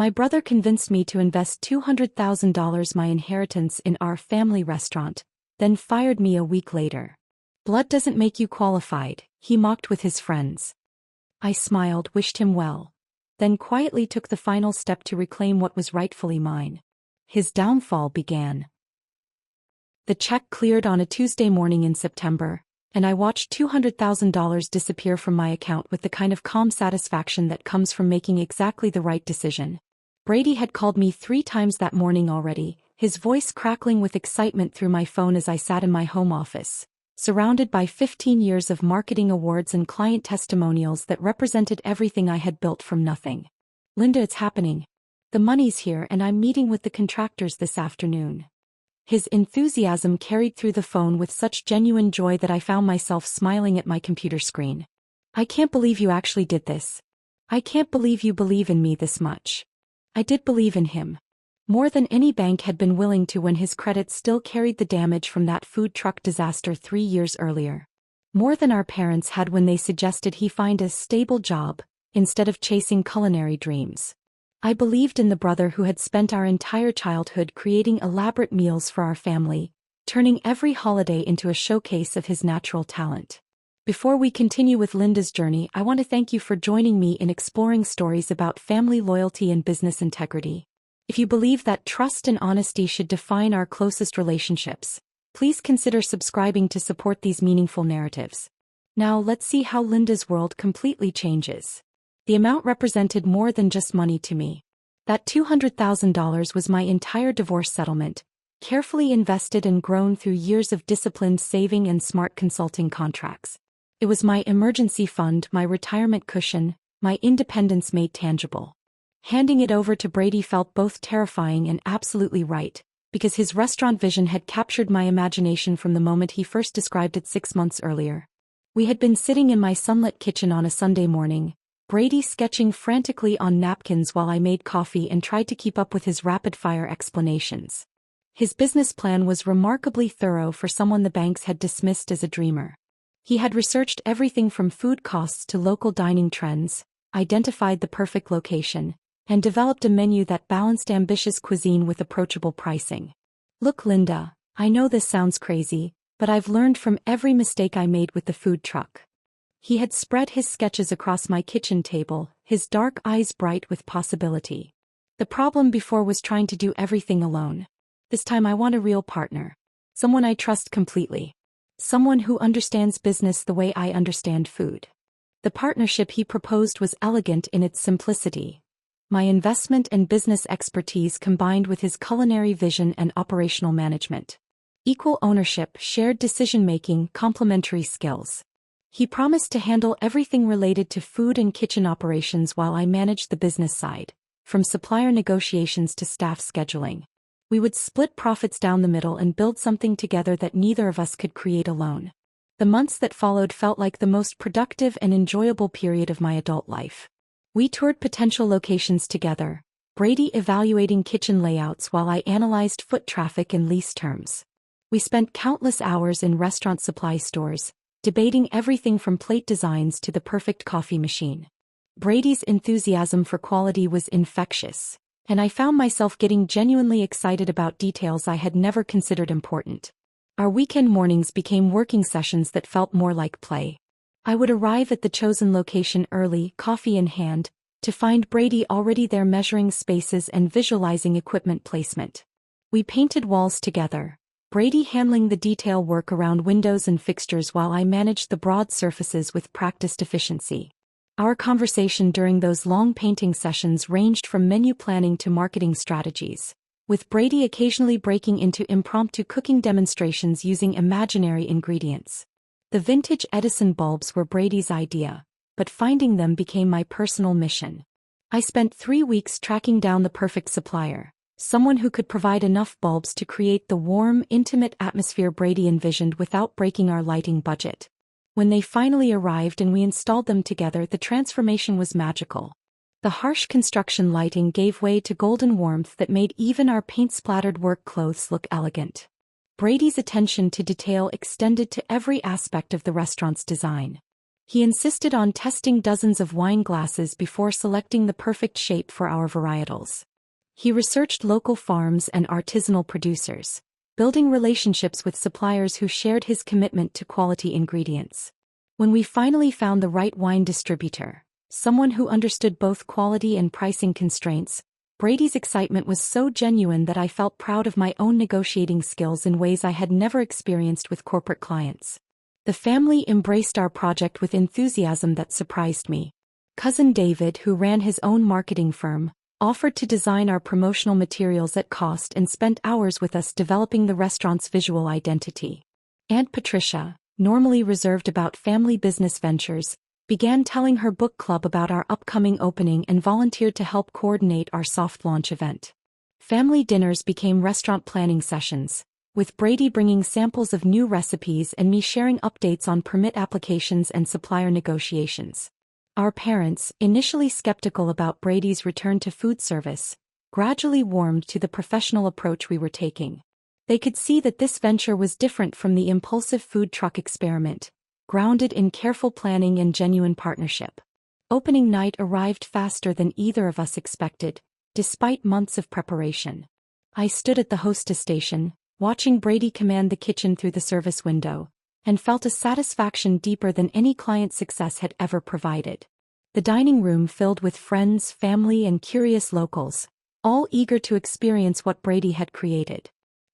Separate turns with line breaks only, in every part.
My brother convinced me to invest $200,000 my inheritance in our family restaurant, then fired me a week later. Blood doesn't make you qualified, he mocked with his friends. I smiled, wished him well, then quietly took the final step to reclaim what was rightfully mine. His downfall began. The check cleared on a Tuesday morning in September, and I watched $200,000 disappear from my account with the kind of calm satisfaction that comes from making exactly the right decision. Brady had called me 3 times that morning already, his voice crackling with excitement through my phone as I sat in my home office, surrounded by 15 years of marketing awards and client testimonials that represented everything I had built from nothing. "Linda, it's happening. The money's here and I'm meeting with the contractors this afternoon." His enthusiasm carried through the phone with such genuine joy that I found myself smiling at my computer screen. "I can't believe you actually did this. I can't believe you believe in me this much." I did believe in him. More than any bank had been willing to when his credit still carried the damage from that food truck disaster 3 years earlier. More than our parents had when they suggested he find a stable job, instead of chasing culinary dreams. I believed in the brother who had spent our entire childhood creating elaborate meals for our family, turning every holiday into a showcase of his natural talent. Before we continue with Linda's journey, I want to thank you for joining me in exploring stories about family loyalty and business integrity. If you believe that trust and honesty should define our closest relationships, please consider subscribing to support these meaningful narratives. Now let's see how Linda's world completely changes. The amount represented more than just money to me. That $200,000 was my entire divorce settlement, carefully invested and grown through years of disciplined saving and smart consulting contracts. It was my emergency fund, my retirement cushion, my independence made tangible. Handing it over to Brady felt both terrifying and absolutely right, because his restaurant vision had captured my imagination from the moment he first described it 6 months earlier. We had been sitting in my sunlit kitchen on a Sunday morning, Brady sketching frantically on napkins while I made coffee and tried to keep up with his rapid-fire explanations. His business plan was remarkably thorough for someone the banks had dismissed as a dreamer. He had researched everything from food costs to local dining trends, identified the perfect location, and developed a menu that balanced ambitious cuisine with approachable pricing. "Look, Linda, I know this sounds crazy, but I've learned from every mistake I made with the food truck." He had spread his sketches across my kitchen table, his dark eyes bright with possibility. "The problem before was trying to do everything alone. This time I want a real partner. Someone I trust completely. Someone who understands business the way I understand food." The partnership he proposed was elegant in its simplicity. My investment and business expertise combined with his culinary vision and operational management. Equal ownership, shared decision-making, complementary skills. He promised to handle everything related to food and kitchen operations while I managed the business side, from supplier negotiations to staff scheduling. We would split profits down the middle and build something together that neither of us could create alone. The months that followed felt like the most productive and enjoyable period of my adult life. We toured potential locations together, Brady evaluating kitchen layouts while I analyzed foot traffic and lease terms. We spent countless hours in restaurant supply stores, debating everything from plate designs to the perfect coffee machine. Brady's enthusiasm for quality was infectious, and I found myself getting genuinely excited about details I had never considered important. Our weekend mornings became working sessions that felt more like play. I would arrive at the chosen location early, coffee in hand, to find Brady already there measuring spaces and visualizing equipment placement. We painted walls together, Brady handling the detail work around windows and fixtures while I managed the broad surfaces with practiced efficiency. Our conversation during those long painting sessions ranged from menu planning to marketing strategies, with Brady occasionally breaking into impromptu cooking demonstrations using imaginary ingredients. The vintage Edison bulbs were Brady's idea, but finding them became my personal mission. I spent 3 weeks tracking down the perfect supplier, someone who could provide enough bulbs to create the warm, intimate atmosphere Brady envisioned without breaking our lighting budget. When they finally arrived and we installed them together, the transformation was magical. The harsh construction lighting gave way to golden warmth that made even our paint-splattered work clothes look elegant. Brady's attention to detail extended to every aspect of the restaurant's design. He insisted on testing dozens of wine glasses before selecting the perfect shape for our varietals. He researched local farms and artisanal producers, building relationships with suppliers who shared his commitment to quality ingredients. When we finally found the right wine distributor, someone who understood both quality and pricing constraints, Brady's excitement was so genuine that I felt proud of my own negotiating skills in ways I had never experienced with corporate clients. The family embraced our project with enthusiasm that surprised me. Cousin David, who ran his own marketing firm, offered to design our promotional materials at cost and spent hours with us developing the restaurant's visual identity. Aunt Patricia, normally reserved about family business ventures, began telling her book club about our upcoming opening and volunteered to help coordinate our soft launch event. Family dinners became restaurant planning sessions, with Brady bringing samples of new recipes and me sharing updates on permit applications and supplier negotiations. Our parents, initially skeptical about Brady's return to food service, gradually warmed to the professional approach we were taking. They could see that this venture was different from the impulsive food truck experiment, grounded in careful planning and genuine partnership. Opening night arrived faster than either of us expected, despite months of preparation. I stood at the hostess station, watching Brady command the kitchen through the service window, and felt a satisfaction deeper than any client success had ever provided. The dining room filled with friends, family, and curious locals, all eager to experience what Brady had created.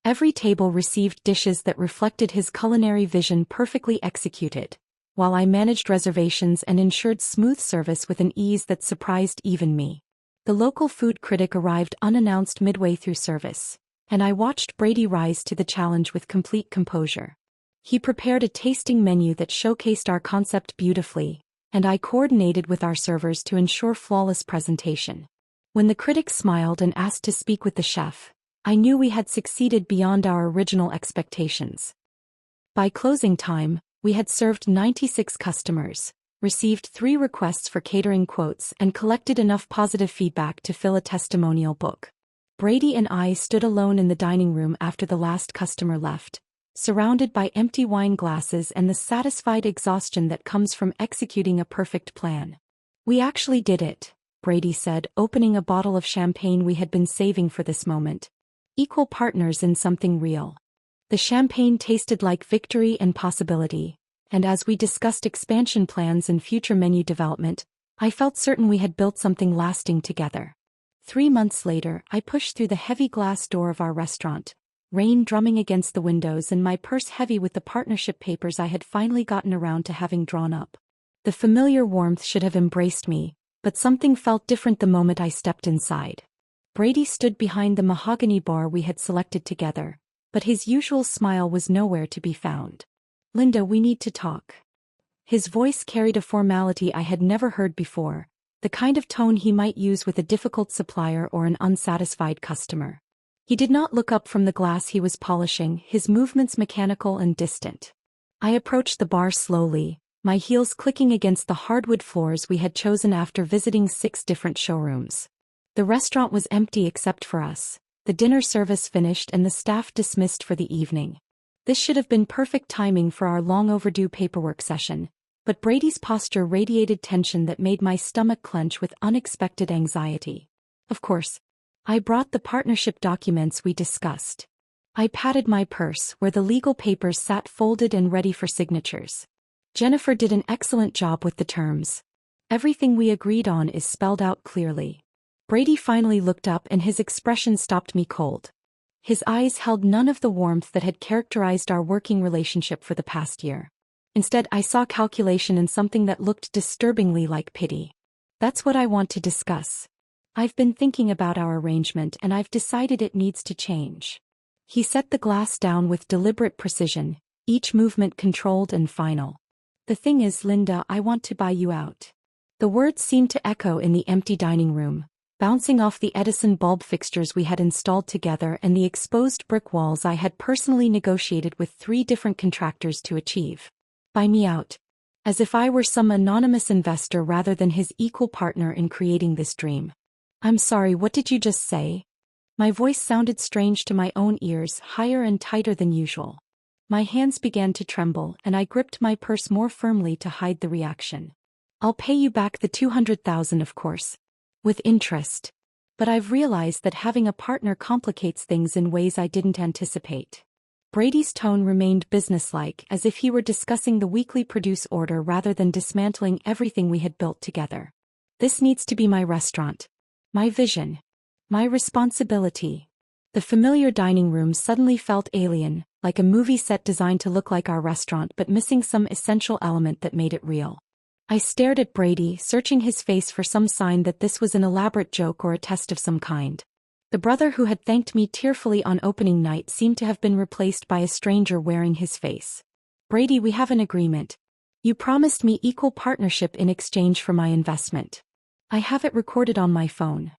Every table received dishes that reflected his culinary vision perfectly executed, while I managed reservations and ensured smooth service with an ease that surprised even me. The local food critic arrived unannounced midway through service, and I watched Brady rise to the challenge with complete composure. He prepared a tasting menu that showcased our concept beautifully, and I coordinated with our servers to ensure flawless presentation. When the critic smiled and asked to speak with the chef, I knew we had succeeded beyond our original expectations. By closing time, we had served 96 customers, received 3 requests for catering quotes, and collected enough positive feedback to fill a testimonial book. Brady and I stood alone in the dining room after the last customer left, surrounded by empty wine glasses and the satisfied exhaustion that comes from executing a perfect plan. "We actually did it," Brady said, opening a bottle of champagne we had been saving for this moment. "Equal partners in something real." The champagne tasted like victory and possibility, and as we discussed expansion plans and future menu development, I felt certain we had built something lasting together. 3 months later, I pushed through the heavy glass door of our restaurant, rain drumming against the windows and my purse heavy with the partnership papers I had finally gotten around to having drawn up. The familiar warmth should have embraced me, but something felt different the moment I stepped inside. Brady stood behind the mahogany bar we had selected together, but his usual smile was nowhere to be found. "Linda, we need to talk." His voice carried a formality I had never heard before, the kind of tone he might use with a difficult supplier or an unsatisfied customer. He did not look up from the glass he was polishing, his movements mechanical and distant. I approached the bar slowly, my heels clicking against the hardwood floors we had chosen after visiting 6 different showrooms. The restaurant was empty except for us, the dinner service finished and the staff dismissed for the evening. This should have been perfect timing for our long-overdue paperwork session, but Brady's posture radiated tension that made my stomach clench with unexpected anxiety. Of course, I brought the partnership documents we discussed. I patted my purse where the legal papers sat folded and ready for signatures. "Jennifer did an excellent job with the terms. Everything we agreed on is spelled out clearly." Brady finally looked up and his expression stopped me cold. His eyes held none of the warmth that had characterized our working relationship for the past year. Instead, I saw calculation in something that looked disturbingly like pity. "That's what I want to discuss. I've been thinking about our arrangement and I've decided it needs to change." He set the glass down with deliberate precision, each movement controlled and final. "The thing is, Linda, I want to buy you out." The words seemed to echo in the empty dining room, bouncing off the Edison bulb fixtures we had installed together and the exposed brick walls I had personally negotiated with 3 different contractors to achieve. Buy me out. As if I were some anonymous investor rather than his equal partner in creating this dream. "I'm sorry, what did you just say?" My voice sounded strange to my own ears, higher and tighter than usual. My hands began to tremble and I gripped my purse more firmly to hide the reaction. I'll pay you back the $200,000, of course. With interest. But I've realized that having a partner complicates things in ways I didn't anticipate. Brady's tone remained businesslike, as if he were discussing the weekly produce order rather than dismantling everything we had built together. This needs to be my restaurant. My vision. My responsibility. The familiar dining room suddenly felt alien, like a movie set designed to look like our restaurant but missing some essential element that made it real. I stared at Brady, searching his face for some sign that this was an elaborate joke or a test of some kind. The brother who had thanked me tearfully on opening night seemed to have been replaced by a stranger wearing his face. Brady, we have an agreement. You promised me equal partnership in exchange for my investment. I have it recorded on my phone.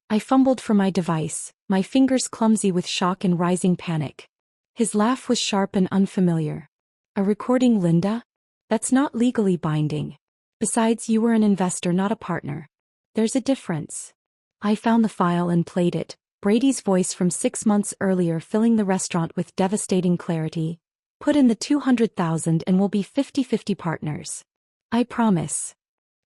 I fumbled for my device, my fingers clumsy with shock and rising panic. His laugh was sharp and unfamiliar. A recording, Linda? That's not legally binding. Besides, you were an investor, not a partner. There's a difference. I found the file and played it, Brady's voice from 6 months earlier filling the restaurant with devastating clarity. Put in the $200,000 and we'll be 50-50 partners. I promise.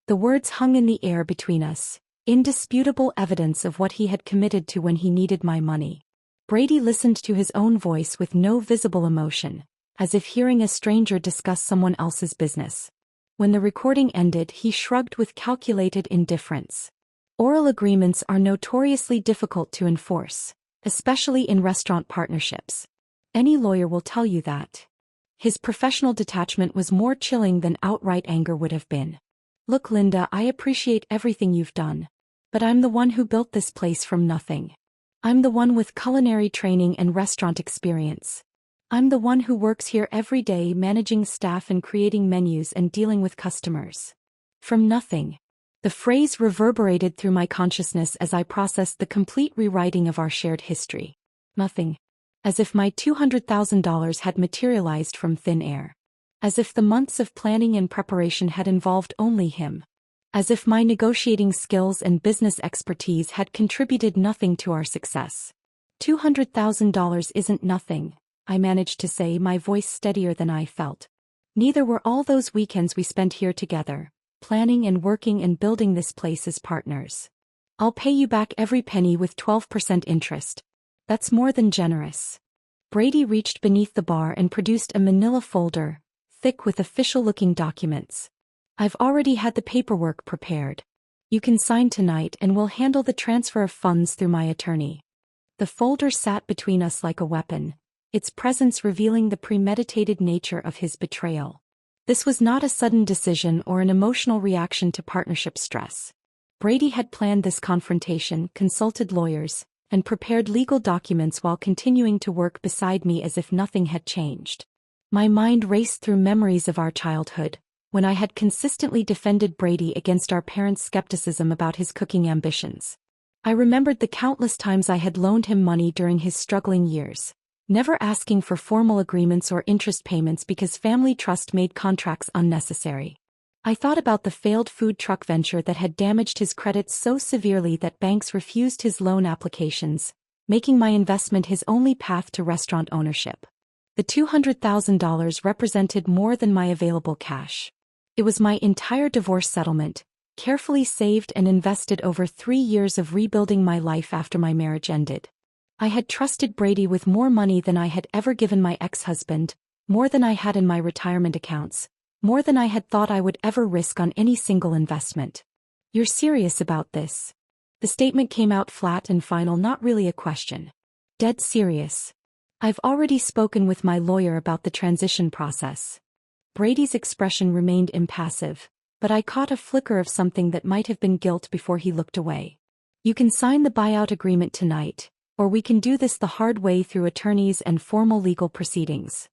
The words hung in the air between us, indisputable evidence of what he had committed to when he needed my money. Brady listened to his own voice with no visible emotion, as if hearing a stranger discuss someone else's business. When the recording ended, he shrugged with calculated indifference. Oral agreements are notoriously difficult to enforce, especially in restaurant partnerships. Any lawyer will tell you that. His professional detachment was more chilling than outright anger would have been. Look, Linda, I appreciate everything you've done. But I'm the one who built this place from nothing. I'm the one with culinary training and restaurant experience. I'm the one who works here every day managing staff and creating menus and dealing with customers. From nothing. The phrase reverberated through my consciousness as I processed the complete rewriting of our shared history. Nothing. As if my $200,000 had materialized from thin air. As if the months of planning and preparation had involved only him. As if my negotiating skills and business expertise had contributed nothing to our success. $200,000 isn't nothing, I managed to say, my voice steadier than I felt. Neither were all those weekends we spent here together, planning and working and building this place as partners. I'll pay you back every penny with 12% interest. That's more than generous. Brady reached beneath the bar and produced a manila folder, thick with official-looking documents. I've already had the paperwork prepared. You can sign tonight and we'll handle the transfer of funds through my attorney. The folder sat between us like a weapon, its presence revealing the premeditated nature of his betrayal. This was not a sudden decision or an emotional reaction to partnership stress. Brady had planned this confrontation, consulted lawyers, and prepared legal documents while continuing to work beside me as if nothing had changed. My mind raced through memories of our childhood, when I had consistently defended Brady against our parents' skepticism about his cooking ambitions. I remembered the countless times I had loaned him money during his struggling years, never asking for formal agreements or interest payments because family trust made contracts unnecessary. I thought about the failed food truck venture that had damaged his credit so severely that banks refused his loan applications, making my investment his only path to restaurant ownership. The $200,000 represented more than my available cash. It was my entire divorce settlement, carefully saved and invested over 3 years of rebuilding my life after my marriage ended. I had trusted Brady with more money than I had ever given my ex-husband, more than I had in my retirement accounts, more than I had thought I would ever risk on any single investment. You're serious about this? The statement came out flat and final, not really a question. Dead serious. I've already spoken with my lawyer about the transition process. Brady's expression remained impassive, but I caught a flicker of something that might have been guilt before he looked away. You can sign the buyout agreement tonight, or we can do this the hard way through attorneys and formal legal proceedings.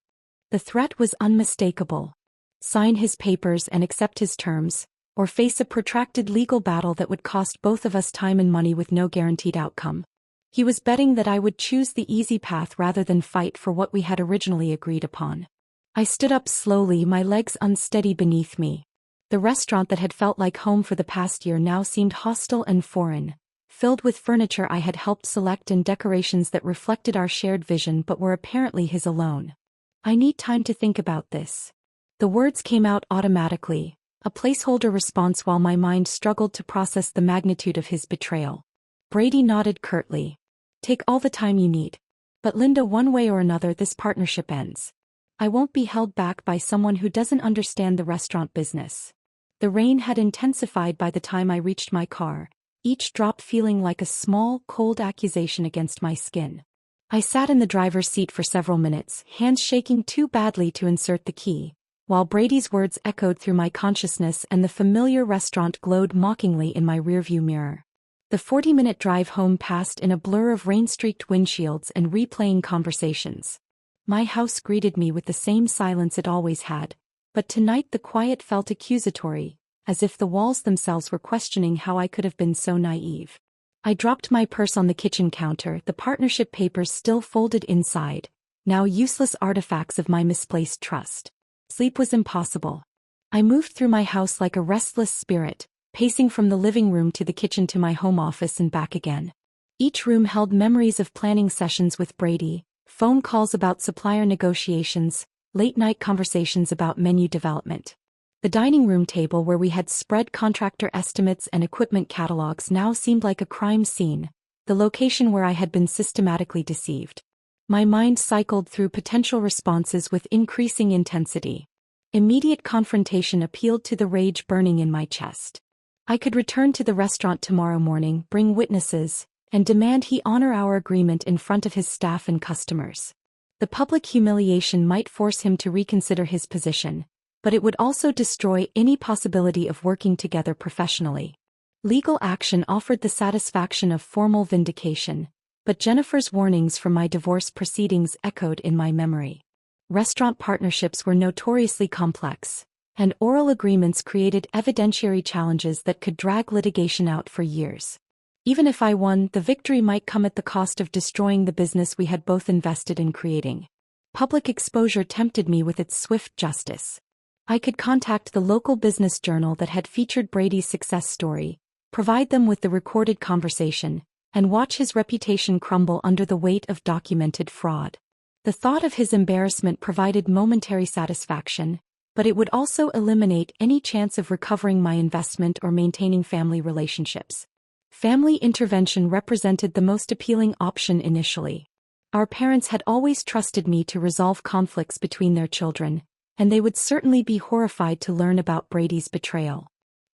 The threat was unmistakable. Sign his papers and accept his terms, or face a protracted legal battle that would cost both of us time and money with no guaranteed outcome. He was betting that I would choose the easy path rather than fight for what we had originally agreed upon. I stood up slowly, my legs unsteady beneath me. The restaurant that had felt like home for the past year now seemed hostile and foreign, filled with furniture I had helped select and decorations that reflected our shared vision but were apparently his alone. I need time to think about this. The words came out automatically, a placeholder response while my mind struggled to process the magnitude of his betrayal. Brady nodded curtly. Take all the time you need. But Linda, one way or another this partnership ends. I won't be held back by someone who doesn't understand the restaurant business. The rain had intensified by the time I reached my car, each drop feeling like a small, cold accusation against my skin. I sat in the driver's seat for several minutes, hands shaking too badly to insert the key, while Brady's words echoed through my consciousness and the familiar restaurant glowed mockingly in my rearview mirror. The 40-minute drive home passed in a blur of rain-streaked windshields and replaying conversations. My house greeted me with the same silence it always had, but tonight the quiet felt accusatory, as if the walls themselves were questioning how I could have been so naive. I dropped my purse on the kitchen counter, the partnership papers still folded inside, now useless artifacts of my misplaced trust. Sleep was impossible. I moved through my house like a restless spirit, pacing from the living room to the kitchen to my home office and back again. Each room held memories of planning sessions with Brady, phone calls about supplier negotiations, late-night conversations about menu development. The dining room table where we had spread contractor estimates and equipment catalogs now seemed like a crime scene, the location where I had been systematically deceived. My mind cycled through potential responses with increasing intensity. Immediate confrontation appealed to the rage burning in my chest. I could return to the restaurant tomorrow morning, bring witnesses, and demand he honor our agreement in front of his staff and customers. The public humiliation might force him to reconsider his position, but it would also destroy any possibility of working together professionally. Legal action offered the satisfaction of formal vindication, but Jennifer's warnings from my divorce proceedings echoed in my memory. Restaurant partnerships were notoriously complex, and oral agreements created evidentiary challenges that could drag litigation out for years. Even if I won, the victory might come at the cost of destroying the business we had both invested in creating. Public exposure tempted me with its swift justice. I could contact the local business journal that had featured Brady's success story, provide them with the recorded conversation, and watch his reputation crumble under the weight of documented fraud. The thought of his embarrassment provided momentary satisfaction, but it would also eliminate any chance of recovering my investment or maintaining family relationships. Family intervention represented the most appealing option initially. Our parents had always trusted me to resolve conflicts between their children, and they would certainly be horrified to learn about Brady's betrayal.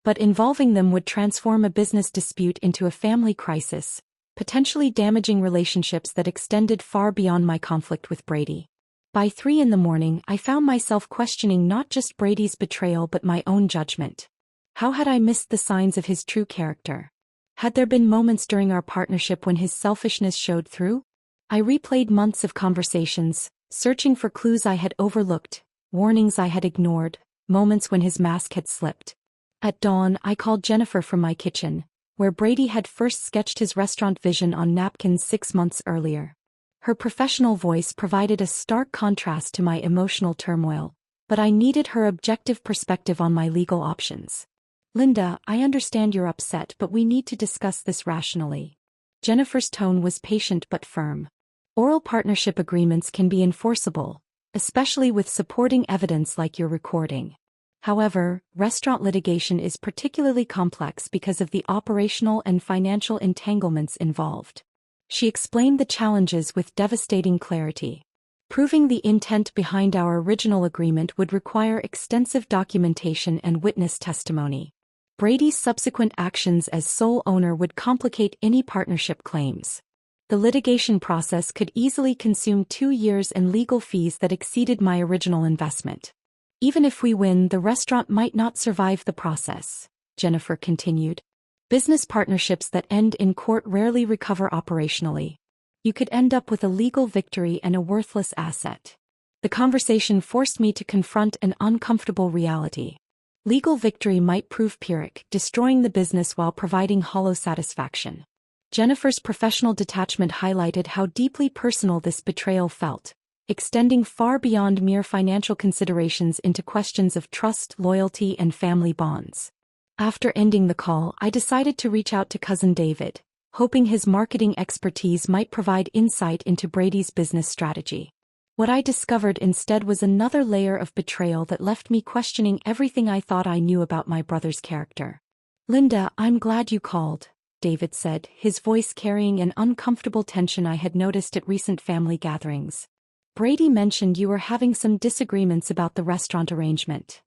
But involving them would transform a business dispute into a family crisis, potentially damaging relationships that extended far beyond my conflict with Brady. By 3 a.m, I found myself questioning not just Brady's betrayal but my own judgment. How had I missed the signs of his true character? Had there been moments during our partnership when his selfishness showed through? I replayed months of conversations, searching for clues I had overlooked, warnings I had ignored, moments when his mask had slipped. At dawn, I called Jennifer from my kitchen, where Brady had first sketched his restaurant vision on napkins 6 months earlier. Her professional voice provided a stark contrast to my emotional turmoil, but I needed her objective perspective on my legal options. Linda, I understand you're upset, but we need to discuss this rationally. Jennifer's tone was patient but firm. Oral partnership agreements can be enforceable, especially with supporting evidence like your recording. However, restaurant litigation is particularly complex because of the operational and financial entanglements involved. She explained the challenges with devastating clarity. Proving the intent behind our original agreement would require extensive documentation and witness testimony. Brady's subsequent actions as sole owner would complicate any partnership claims. The litigation process could easily consume 2 years and legal fees that exceeded my original investment. Even if we win, the restaurant might not survive the process, Jennifer continued. Business partnerships that end in court rarely recover operationally. You could end up with a legal victory and a worthless asset. The conversation forced me to confront an uncomfortable reality. Legal victory might prove Pyrrhic, destroying the business while providing hollow satisfaction. Jennifer's professional detachment highlighted how deeply personal this betrayal felt, extending far beyond mere financial considerations into questions of trust, loyalty, and family bonds. After ending the call, I decided to reach out to cousin David, hoping his marketing expertise might provide insight into Brady's business strategy. What I discovered instead was another layer of betrayal that left me questioning everything I thought I knew about my brother's character. "Linda, I'm glad you called," David said, his voice carrying an uncomfortable tension I had noticed at recent family gatherings. "Brady mentioned you were having some disagreements about the restaurant arrangement."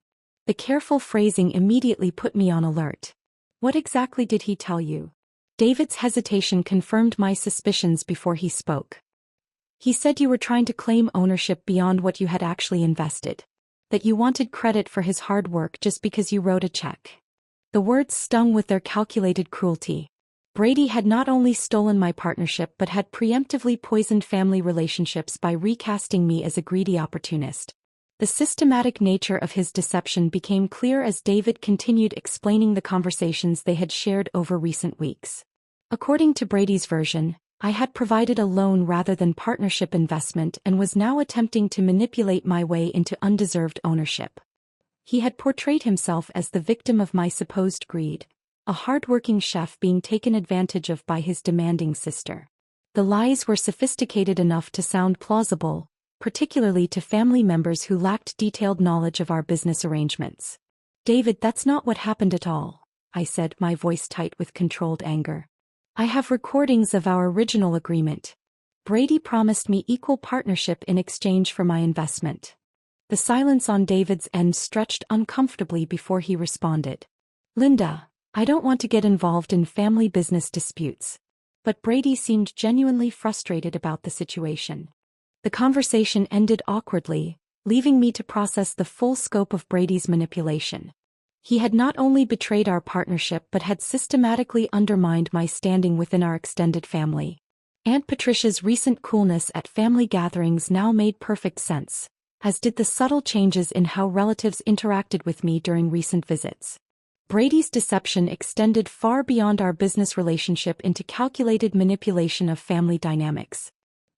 The careful phrasing immediately put me on alert. "What exactly did he tell you?" David's hesitation confirmed my suspicions before he spoke. "He said you were trying to claim ownership beyond what you had actually invested. That you wanted credit for his hard work just because you wrote a check." The words stung with their calculated cruelty. Brady had not only stolen my partnership but had preemptively poisoned family relationships by recasting me as a greedy opportunist. The systematic nature of his deception became clear as David continued explaining the conversations they had shared over recent weeks. According to Brady's version, I had provided a loan rather than partnership investment and was now attempting to manipulate my way into undeserved ownership. He had portrayed himself as the victim of my supposed greed, a hard-working chef being taken advantage of by his demanding sister. The lies were sophisticated enough to sound plausible, particularly to family members who lacked detailed knowledge of our business arrangements. "David, that's not what happened at all," I said, my voice tight with controlled anger. "I have recordings of our original agreement. Brady promised me equal partnership in exchange for my investment." The silence on David's end stretched uncomfortably before he responded. "Linda, I don't want to get involved in family business disputes." But Brady seemed genuinely frustrated about the situation. The conversation ended awkwardly, leaving me to process the full scope of Brady's manipulation. He had not only betrayed our partnership but had systematically undermined my standing within our extended family. Aunt Patricia's recent coolness at family gatherings now made perfect sense, as did the subtle changes in how relatives interacted with me during recent visits. Brady's deception extended far beyond our business relationship into calculated manipulation of family dynamics.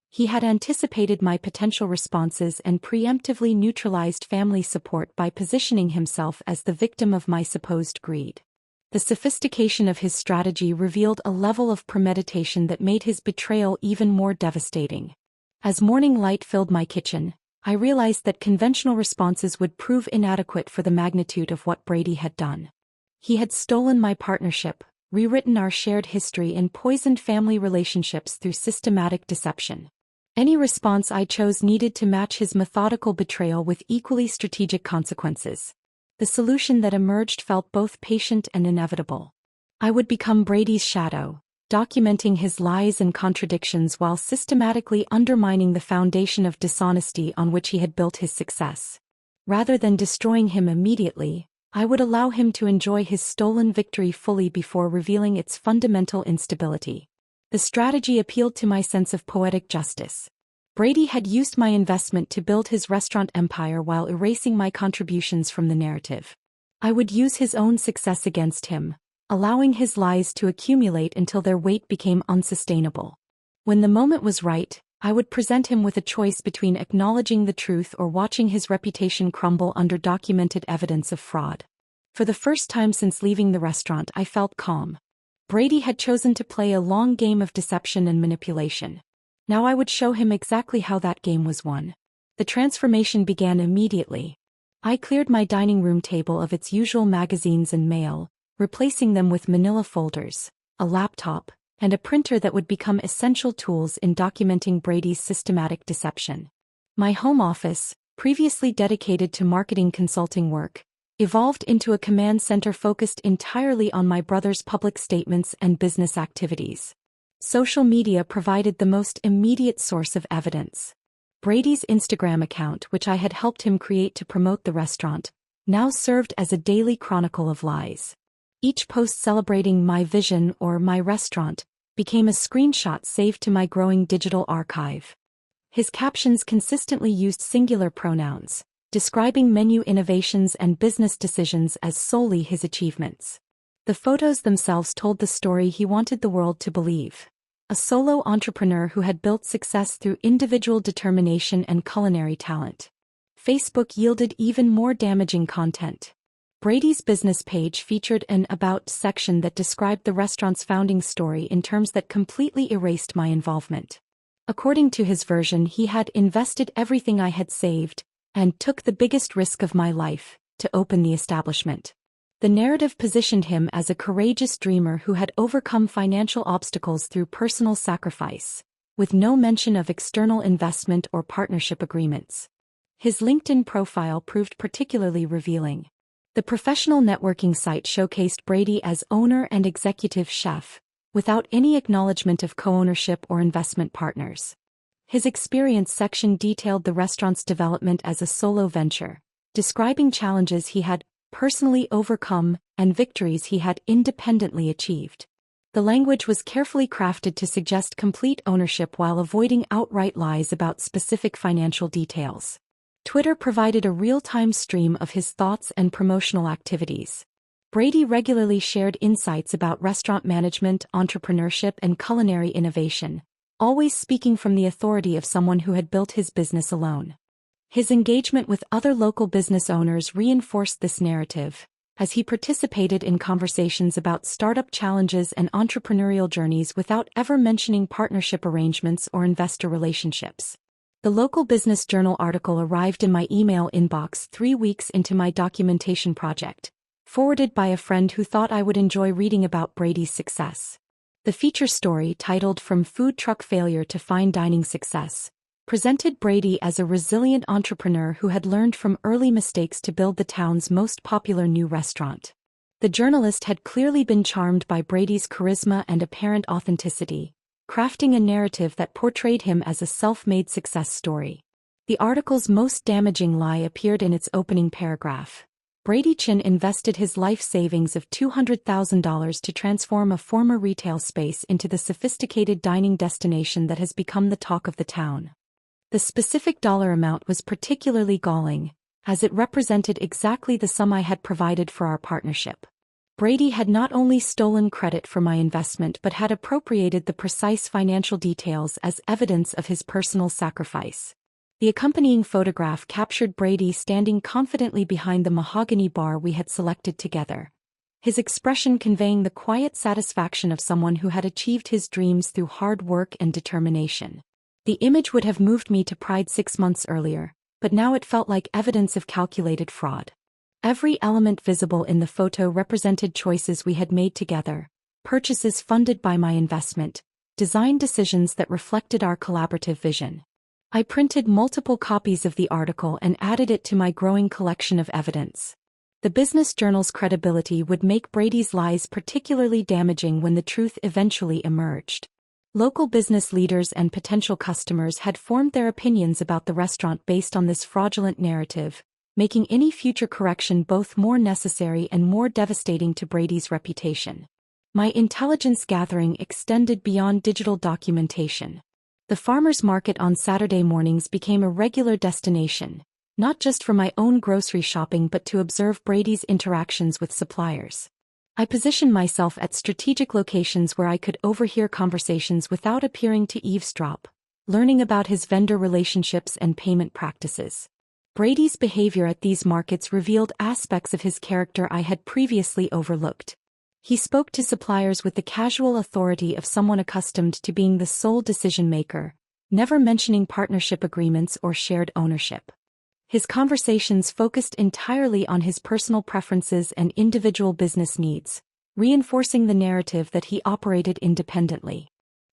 He had anticipated my potential responses and preemptively neutralized family support by positioning himself as the victim of my supposed greed. The sophistication of his strategy revealed a level of premeditation that made his betrayal even more devastating. As morning light filled my kitchen, I realized that conventional responses would prove inadequate for the magnitude of what Brady had done. He had stolen my partnership, rewritten our shared history, and poisoned family relationships through systematic deception. Any response I chose needed to match his methodical betrayal with equally strategic consequences. The solution that emerged felt both patient and inevitable. I would become Brady's shadow, documenting his lies and contradictions while systematically undermining the foundation of dishonesty on which he had built his success. Rather than destroying him immediately, I would allow him to enjoy his stolen victory fully before revealing its fundamental instability. The strategy appealed to my sense of poetic justice. Brady had used my investment to build his restaurant empire while erasing my contributions from the narrative. I would use his own success against him, allowing his lies to accumulate until their weight became unsustainable. When the moment was right, I would present him with a choice between acknowledging the truth or watching his reputation crumble under documented evidence of fraud. For the first time since leaving the restaurant, I felt calm. Brady had chosen to play a long game of deception and manipulation. Now I would show him exactly how that game was won. The transformation began immediately. I cleared my dining room table of its usual magazines and mail, replacing them with manila folders, a laptop, and a printer that would become essential tools in documenting Brady's systematic deception. My home office, previously dedicated to marketing consulting work, evolved into a command center focused entirely on my brother's public statements and business activities. Social media provided the most immediate source of evidence. Brady's Instagram account, which I had helped him create to promote the restaurant, now served as a daily chronicle of lies. Each post celebrating my vision or my restaurant became a screenshot saved to my growing digital archive. His captions consistently used singular pronouns, describing menu innovations and business decisions as solely his achievements. The photos themselves told the story he wanted the world to believe. A solo entrepreneur who had built success through individual determination and culinary talent. Facebook yielded even more damaging content. Brady's business page featured an About section that described the restaurant's founding story in terms that completely erased my involvement. According to his version, he had invested everything I had saved and took the biggest risk of my life to open the establishment. The narrative positioned him as a courageous dreamer who had overcome financial obstacles through personal sacrifice, with no mention of external investment or partnership agreements. His LinkedIn profile proved particularly revealing. The professional networking site showcased Brady as owner and executive chef, without any acknowledgement of co-ownership or investment partners. His experience section detailed the restaurant's development as a solo venture, describing challenges he had personally overcome and victories he had independently achieved. The language was carefully crafted to suggest complete ownership while avoiding outright lies about specific financial details. Twitter provided a real-time stream of his thoughts and promotional activities. Brady regularly shared insights about restaurant management, entrepreneurship, and culinary innovation, always speaking from the authority of someone who had built his business alone. His engagement with other local business owners reinforced this narrative, as he participated in conversations about startup challenges and entrepreneurial journeys without ever mentioning partnership arrangements or investor relationships. The local Business Journal article arrived in my email inbox 3 weeks into my documentation project, forwarded by a friend who thought I would enjoy reading about Brady's success. The feature story, titled From Food Truck Failure to Fine Dining Success, presented Brady as a resilient entrepreneur who had learned from early mistakes to build the town's most popular new restaurant. The journalist had clearly been charmed by Brady's charisma and apparent authenticity, crafting a narrative that portrayed him as a self-made success story. The article's most damaging lie appeared in its opening paragraph. Brady Chin invested his life savings of $200,000 to transform a former retail space into the sophisticated dining destination that has become the talk of the town. The specific dollar amount was particularly galling, as it represented exactly the sum I had provided for our partnership. Brady had not only stolen credit for my investment but had appropriated the precise financial details as evidence of his personal sacrifice. The accompanying photograph captured Brady standing confidently behind the mahogany bar we had selected together, his expression conveying the quiet satisfaction of someone who had achieved his dreams through hard work and determination. The image would have moved me to pride 6 months earlier, but now it felt like evidence of calculated fraud. Every element visible in the photo represented choices we had made together, purchases funded by my investment, design decisions that reflected our collaborative vision. I printed multiple copies of the article and added it to my growing collection of evidence. The Business Journal's credibility would make Brady's lies particularly damaging when the truth eventually emerged. Local business leaders and potential customers had formed their opinions about the restaurant based on this fraudulent narrative, making any future correction both more necessary and more devastating to Brady's reputation. My intelligence gathering extended beyond digital documentation. The farmers' market on Saturday mornings became a regular destination, not just for my own grocery shopping but to observe Brady's interactions with suppliers. I positioned myself at strategic locations where I could overhear conversations without appearing to eavesdrop, learning about his vendor relationships and payment practices. Brady's behavior at these markets revealed aspects of his character I had previously overlooked. He spoke to suppliers with the casual authority of someone accustomed to being the sole decision-maker, never mentioning partnership agreements or shared ownership. His conversations focused entirely on his personal preferences and individual business needs, reinforcing the narrative that he operated independently.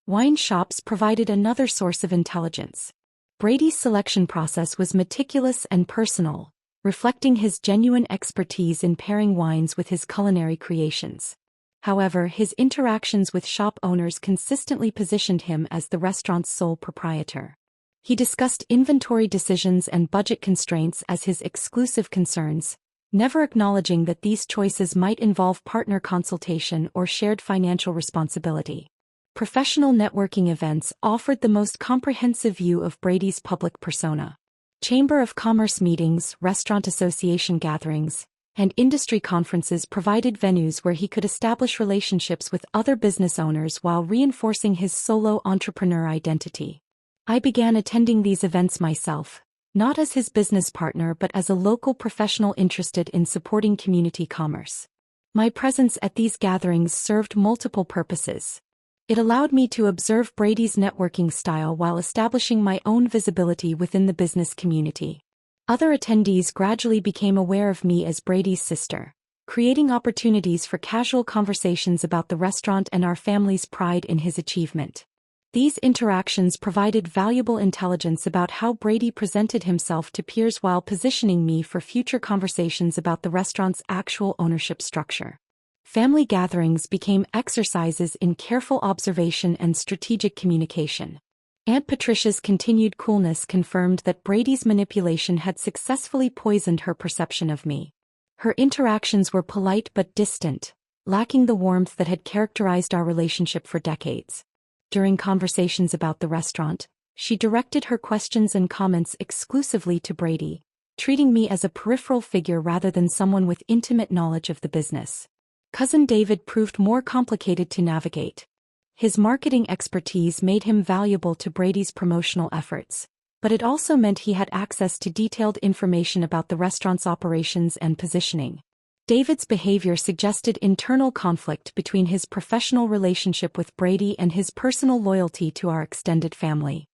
Wine shops provided another source of intelligence. Brady's selection process was meticulous and personal, reflecting his genuine expertise in pairing wines with his culinary creations. However, his interactions with shop owners consistently positioned him as the restaurant's sole proprietor. He discussed inventory decisions and budget constraints as his exclusive concerns, never acknowledging that these choices might involve partner consultation or shared financial responsibility. Professional networking events offered the most comprehensive view of Brady's public persona. Chamber of Commerce meetings, restaurant association gatherings, and industry conferences provided venues where he could establish relationships with other business owners while reinforcing his solo entrepreneur identity. I began attending these events myself, not as his business partner but as a local professional interested in supporting community commerce. My presence at these gatherings served multiple purposes. It allowed me to observe Brady's networking style while establishing my own visibility within the business community. Other attendees gradually became aware of me as Brady's sister, creating opportunities for casual conversations about the restaurant and our family's pride in his achievement. These interactions provided valuable intelligence about how Brady presented himself to peers while positioning me for future conversations about the restaurant's actual ownership structure. Family gatherings became exercises in careful observation and strategic communication. Aunt Patricia's continued coolness confirmed that Brady's manipulation had successfully poisoned her perception of me. Her interactions were polite but distant, lacking the warmth that had characterized our relationship for decades. During conversations about the restaurant, she directed her questions and comments exclusively to Brady, treating me as a peripheral figure rather than someone with intimate knowledge of the business. Cousin David proved more complicated to navigate. His marketing expertise made him valuable to Brady's promotional efforts, but it also meant he had access to detailed information about the restaurant's operations and positioning. David's behavior suggested internal conflict between his professional relationship with Brady and his personal loyalty to our extended family.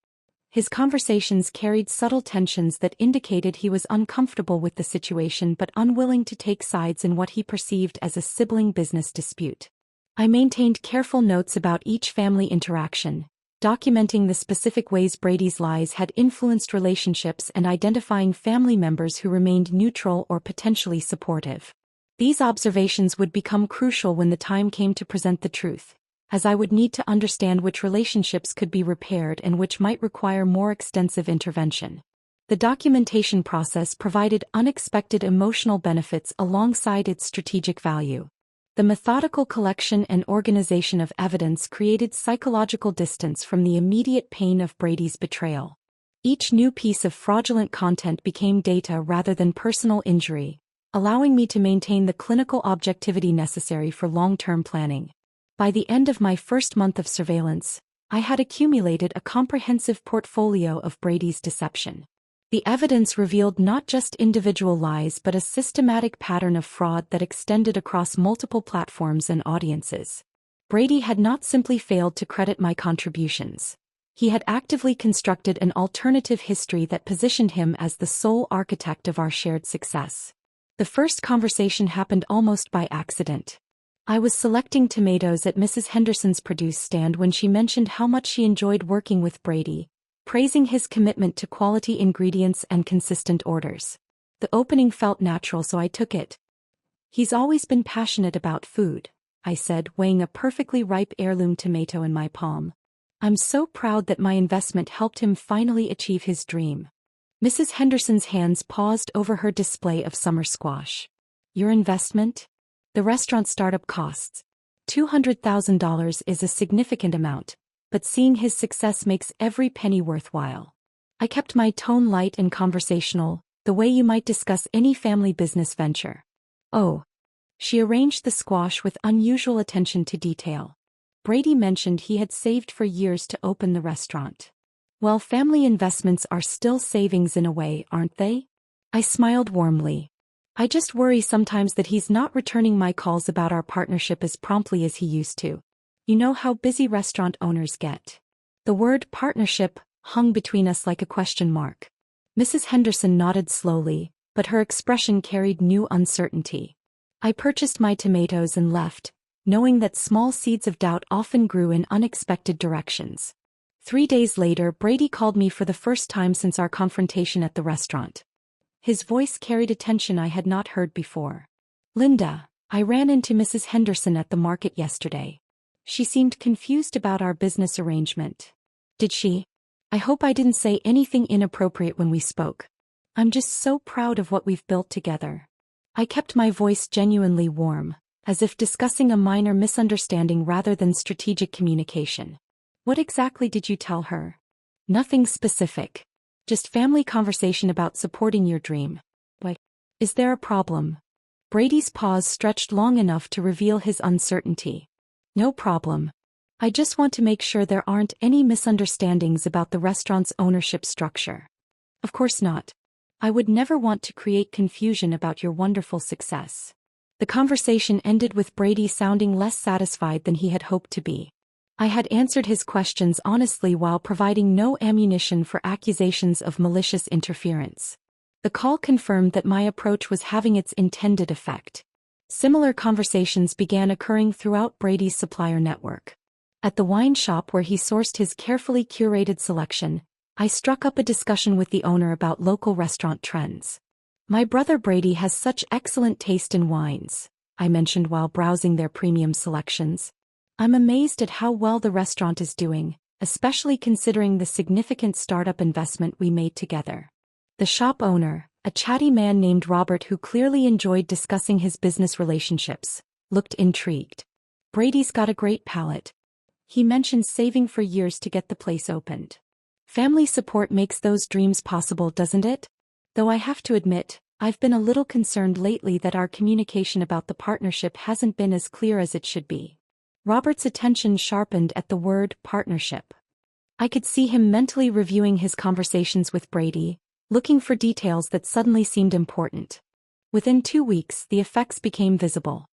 His conversations carried subtle tensions that indicated he was uncomfortable with the situation but unwilling to take sides in what he perceived as a sibling business dispute. I maintained careful notes about each family interaction, documenting the specific ways Brady's lies had influenced relationships and identifying family members who remained neutral or potentially supportive. These observations would become crucial when the time came to present the truth, as I would need to understand which relationships could be repaired and which might require more extensive intervention. The documentation process provided unexpected emotional benefits alongside its strategic value. The methodical collection and organization of evidence created psychological distance from the immediate pain of Brady's betrayal. Each new piece of fraudulent content became data rather than personal injury, allowing me to maintain the clinical objectivity necessary for long-term planning. By the end of my first month of surveillance, I had accumulated a comprehensive portfolio of Brady's deception. The evidence revealed not just individual lies but a systematic pattern of fraud that extended across multiple platforms and audiences. Brady had not simply failed to credit my contributions. He had actively constructed an alternative history that positioned him as the sole architect of our shared success. The first conversation happened almost by accident. I was selecting tomatoes at Mrs. Henderson's produce stand when she mentioned how much she enjoyed working with Brady, praising his commitment to quality ingredients and consistent orders. The opening felt natural, so I took it. "He's always been passionate about food," I said, weighing a perfectly ripe heirloom tomato in my palm. "I'm so proud that my investment helped him finally achieve his dream." Mrs. Henderson's hands paused over her display of summer squash. "Your investment?" "The restaurant startup costs. $200,000 is a significant amount, but seeing his success makes every penny worthwhile." I kept my tone light and conversational, the way you might discuss any family business venture. "Oh." She arranged the squash with unusual attention to detail. "Brady mentioned he had saved for years to open the restaurant. Well, family investments are still savings in a way, aren't they?" I smiled warmly. "I just worry sometimes that he's not returning my calls about our partnership as promptly as he used to. You know how busy restaurant owners get." The word partnership hung between us like a question mark. Mrs. Henderson nodded slowly, but her expression carried new uncertainty. I purchased my tomatoes and left, knowing that small seeds of doubt often grew in unexpected directions. 3 days later, Brady called me for the first time since our confrontation at the restaurant. His voice carried a tension I had not heard before. "Linda, I ran into Mrs. Henderson at the market yesterday. She seemed confused about our business arrangement." "Did she? I hope I didn't say anything inappropriate when we spoke. I'm just so proud of what we've built together." I kept my voice genuinely warm, as if discussing a minor misunderstanding rather than strategic communication. "What exactly did you tell her?" "Nothing specific. Just family conversation about supporting your dream." "Why? Is there a problem?" Brady's pause stretched long enough to reveal his uncertainty. "No problem. I just want to make sure there aren't any misunderstandings about the restaurant's ownership structure." "Of course not. I would never want to create confusion about your wonderful success." The conversation ended with Brady sounding less satisfied than he had hoped to be. I had answered his questions honestly while providing no ammunition for accusations of malicious interference. The call confirmed that my approach was having its intended effect. Similar conversations began occurring throughout Brady's supplier network. At the wine shop where he sourced his carefully curated selection, I struck up a discussion with the owner about local restaurant trends. "My brother Brady has such excellent taste in wines," I mentioned while browsing their premium selections. "I'm amazed at how well the restaurant is doing, especially considering the significant startup investment we made together." The shop owner, a chatty man named Robert who clearly enjoyed discussing his business relationships, looked intrigued. "Brady's got a great palate. He mentioned saving for years to get the place opened. Family support makes those dreams possible, doesn't it? Though I have to admit, I've been a little concerned lately that our communication about the partnership hasn't been as clear as it should be." Robert's attention sharpened at the word partnership. I could see him mentally reviewing his conversations with Brady, looking for details that suddenly seemed important. Within 2 weeks, the effects became visible.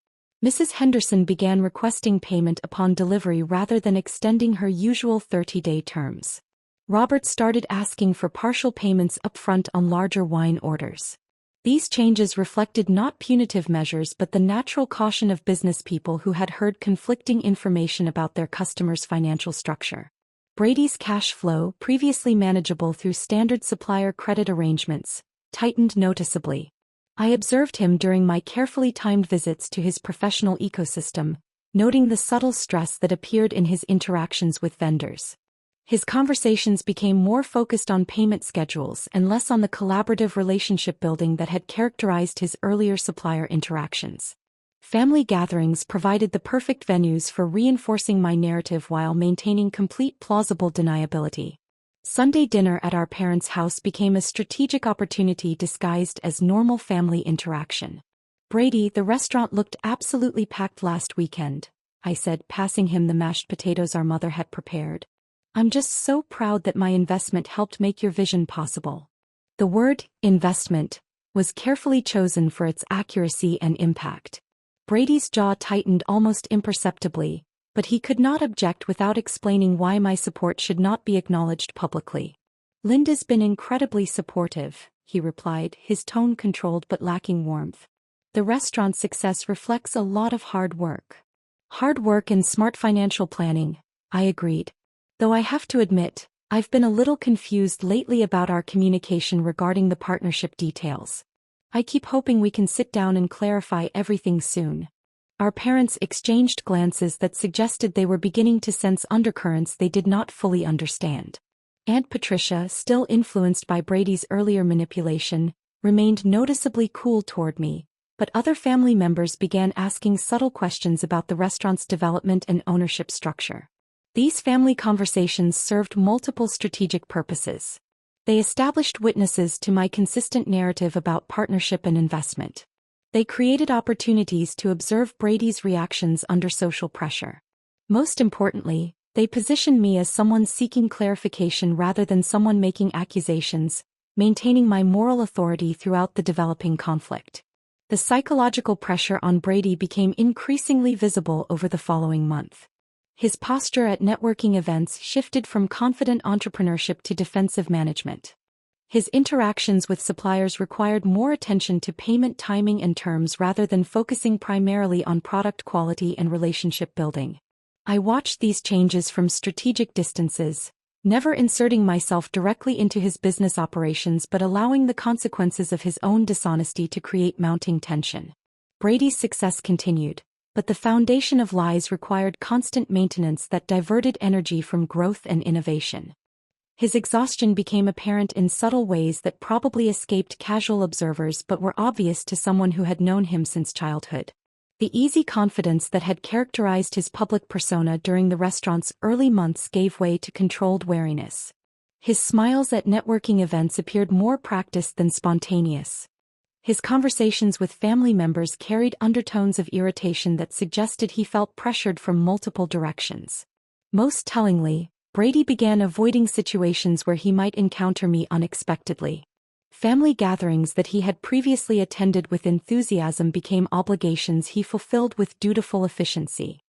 Mrs. Henderson began requesting payment upon delivery rather than extending her usual 30-day terms. Robert started asking for partial payments upfront on larger wine orders. These changes reflected not punitive measures but the natural caution of business people who had heard conflicting information about their customers' financial structure. Brady's cash flow, previously manageable through standard supplier credit arrangements, tightened noticeably. I observed him during my carefully timed visits to his professional ecosystem, noting the subtle stress that appeared in his interactions with vendors. His conversations became more focused on payment schedules and less on the collaborative relationship building that had characterized his earlier supplier interactions. Family gatherings provided the perfect venues for reinforcing my narrative while maintaining complete plausible deniability. Sunday dinner at our parents' house became a strategic opportunity disguised as normal family interaction. "Brady, the restaurant looked absolutely packed last weekend," I said, passing him the mashed potatoes our mother had prepared. "I'm just so proud that my investment helped make your vision possible." The word, investment, was carefully chosen for its accuracy and impact. Brady's jaw tightened almost imperceptibly, but he could not object without explaining why my support should not be acknowledged publicly. "Linda's been incredibly supportive," he replied, his tone controlled but lacking warmth. "The restaurant's success reflects a lot of hard work." "Hard work and smart financial planning," I agreed. "Though I have to admit, I've been a little confused lately about our communication regarding the partnership details. I keep hoping we can sit down and clarify everything soon." Our parents exchanged glances that suggested they were beginning to sense undercurrents they did not fully understand. Aunt Patricia, still influenced by Brady's earlier manipulation, remained noticeably cool toward me, but other family members began asking subtle questions about the restaurant's development and ownership structure. These family conversations served multiple strategic purposes. They established witnesses to my consistent narrative about partnership and investment. They created opportunities to observe Brady's reactions under social pressure. Most importantly, they positioned me as someone seeking clarification rather than someone making accusations, maintaining my moral authority throughout the developing conflict. The psychological pressure on Brady became increasingly visible over the following month. His posture at networking events shifted from confident entrepreneurship to defensive management. His interactions with suppliers required more attention to payment timing and terms rather than focusing primarily on product quality and relationship building. I watched these changes from strategic distances, never inserting myself directly into his business operations but allowing the consequences of his own dishonesty to create mounting tension. Brady's success continued, but the foundation of lies required constant maintenance that diverted energy from growth and innovation. His exhaustion became apparent in subtle ways that probably escaped casual observers but were obvious to someone who had known him since childhood. The easy confidence that had characterized his public persona during the restaurant's early months gave way to controlled wariness. His smiles at networking events appeared more practiced than spontaneous. His conversations with family members carried undertones of irritation that suggested he felt pressured from multiple directions. Most tellingly, Brady began avoiding situations where he might encounter me unexpectedly. Family gatherings that he had previously attended with enthusiasm became obligations he fulfilled with dutiful efficiency.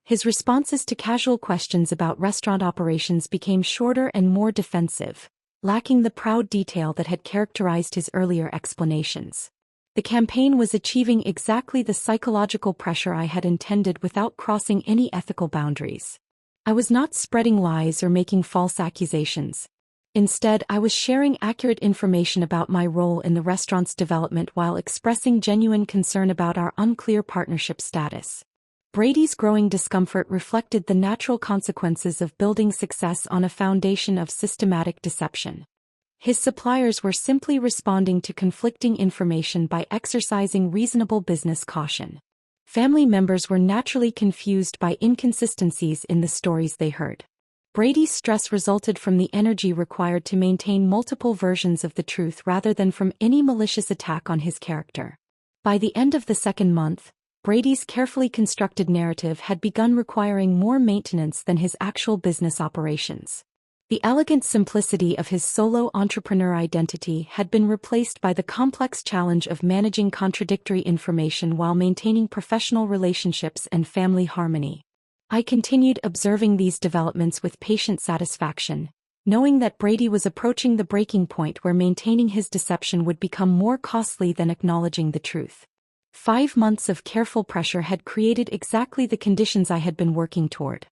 His responses to casual questions about restaurant operations became shorter and more defensive, lacking the proud detail that had characterized his earlier explanations. The campaign was achieving exactly the psychological pressure I had intended without crossing any ethical boundaries. I was not spreading lies or making false accusations. Instead, I was sharing accurate information about my role in the restaurant's development while expressing genuine concern about our unclear partnership status. Brady's growing discomfort reflected the natural consequences of building success on a foundation of systematic deception. His suppliers were simply responding to conflicting information by exercising reasonable business caution. Family members were naturally confused by inconsistencies in the stories they heard. Brady's stress resulted from the energy required to maintain multiple versions of the truth rather than from any malicious attack on his character. By the end of the second month, Brady's carefully constructed narrative had begun requiring more maintenance than his actual business operations. The elegant simplicity of his solo entrepreneur identity had been replaced by the complex challenge of managing contradictory information while maintaining professional relationships and family harmony. I continued observing these developments with patient satisfaction, knowing that Brady was approaching the breaking point where maintaining his deception would become more costly than acknowledging the truth. 5 months of careful pressure had created exactly the conditions I had been working toward.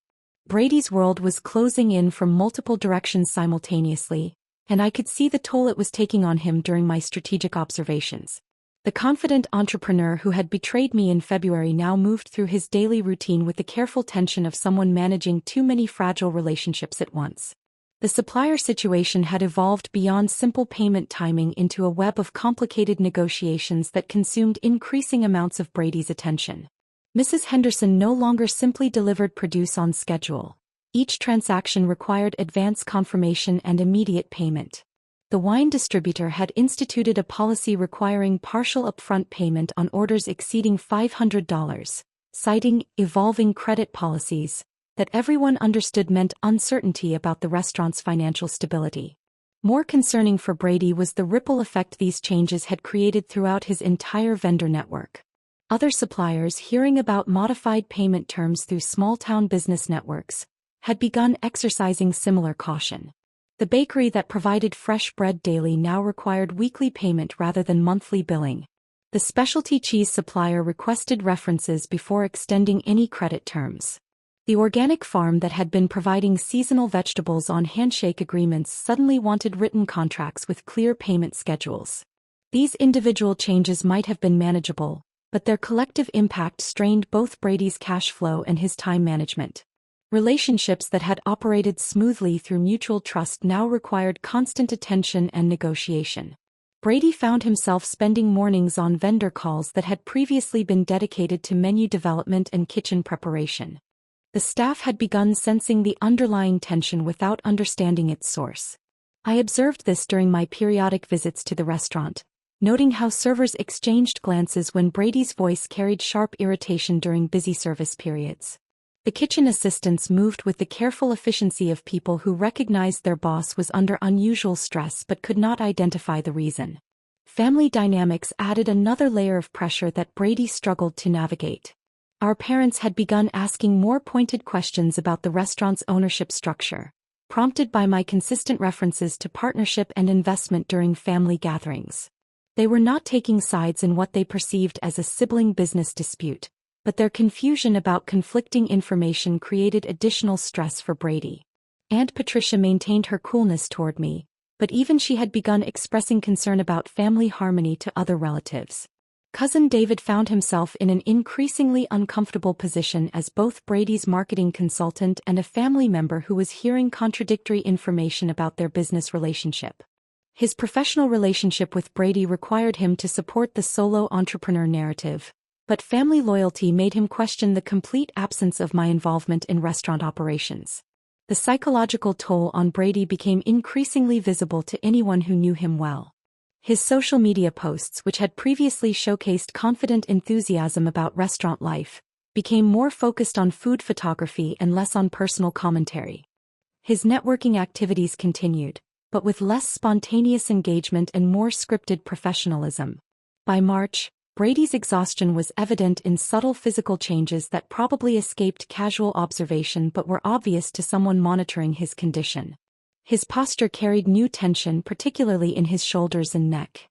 Brady's world was closing in from multiple directions simultaneously, and I could see the toll it was taking on him during my strategic observations. The confident entrepreneur who had betrayed me in February now moved through his daily routine with the careful tension of someone managing too many fragile relationships at once. The supplier situation had evolved beyond simple payment timing into a web of complicated negotiations that consumed increasing amounts of Brady's attention. Mrs. Henderson no longer simply delivered produce on schedule. Each transaction required advance confirmation and immediate payment. The wine distributor had instituted a policy requiring partial upfront payment on orders exceeding $500, citing evolving credit policies that everyone understood meant uncertainty about the restaurant's financial stability. More concerning for Brady was the ripple effect these changes had created throughout his entire vendor network. Other suppliers, hearing about modified payment terms through small-town business networks, had begun exercising similar caution. The bakery that provided fresh bread daily now required weekly payment rather than monthly billing. The specialty cheese supplier requested references before extending any credit terms. The organic farm that had been providing seasonal vegetables on handshake agreements suddenly wanted written contracts with clear payment schedules. These individual changes might have been manageable, but their collective impact strained both Brady's cash flow and his time management. Relationships that had operated smoothly through mutual trust now required constant attention and negotiation. Brady found himself spending mornings on vendor calls that had previously been dedicated to menu development and kitchen preparation. The staff had begun sensing the underlying tension without understanding its source. I observed this during my periodic visits to the restaurant, noting how servers exchanged glances when Brady's voice carried sharp irritation during busy service periods. The kitchen assistants moved with the careful efficiency of people who recognized their boss was under unusual stress but could not identify the reason. Family dynamics added another layer of pressure that Brady struggled to navigate. Our parents had begun asking more pointed questions about the restaurant's ownership structure, prompted by my consistent references to partnership and investment during family gatherings. They were not taking sides in what they perceived as a sibling business dispute, but their confusion about conflicting information created additional stress for Brady. Aunt Patricia maintained her coolness toward me, but even she had begun expressing concern about family harmony to other relatives. Cousin David found himself in an increasingly uncomfortable position as both Brady's marketing consultant and a family member who was hearing contradictory information about their business relationship. His professional relationship with Brady required him to support the solo entrepreneur narrative, but family loyalty made him question the complete absence of my involvement in restaurant operations. The psychological toll on Brady became increasingly visible to anyone who knew him well. His social media posts, which had previously showcased confident enthusiasm about restaurant life, became more focused on food photography and less on personal commentary. His networking activities continued, but with less spontaneous engagement and more scripted professionalism. By March, Brady's exhaustion was evident in subtle physical changes that probably escaped casual observation but were obvious to someone monitoring his condition. His posture carried new tension, particularly in his shoulders and neck.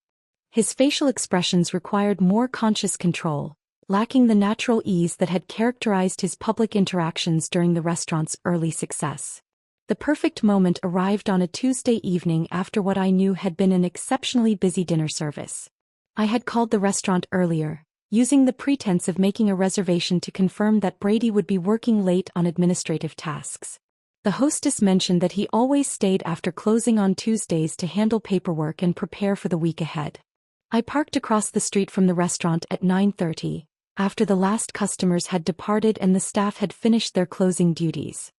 His facial expressions required more conscious control, lacking the natural ease that had characterized his public interactions during the restaurant's early success. The perfect moment arrived on a Tuesday evening after what I knew had been an exceptionally busy dinner service. I had called the restaurant earlier, using the pretense of making a reservation to confirm that Brady would be working late on administrative tasks. The hostess mentioned that he always stayed after closing on Tuesdays to handle paperwork and prepare for the week ahead. I parked across the street from the restaurant at 9:30, after the last customers had departed and the staff had finished their closing duties.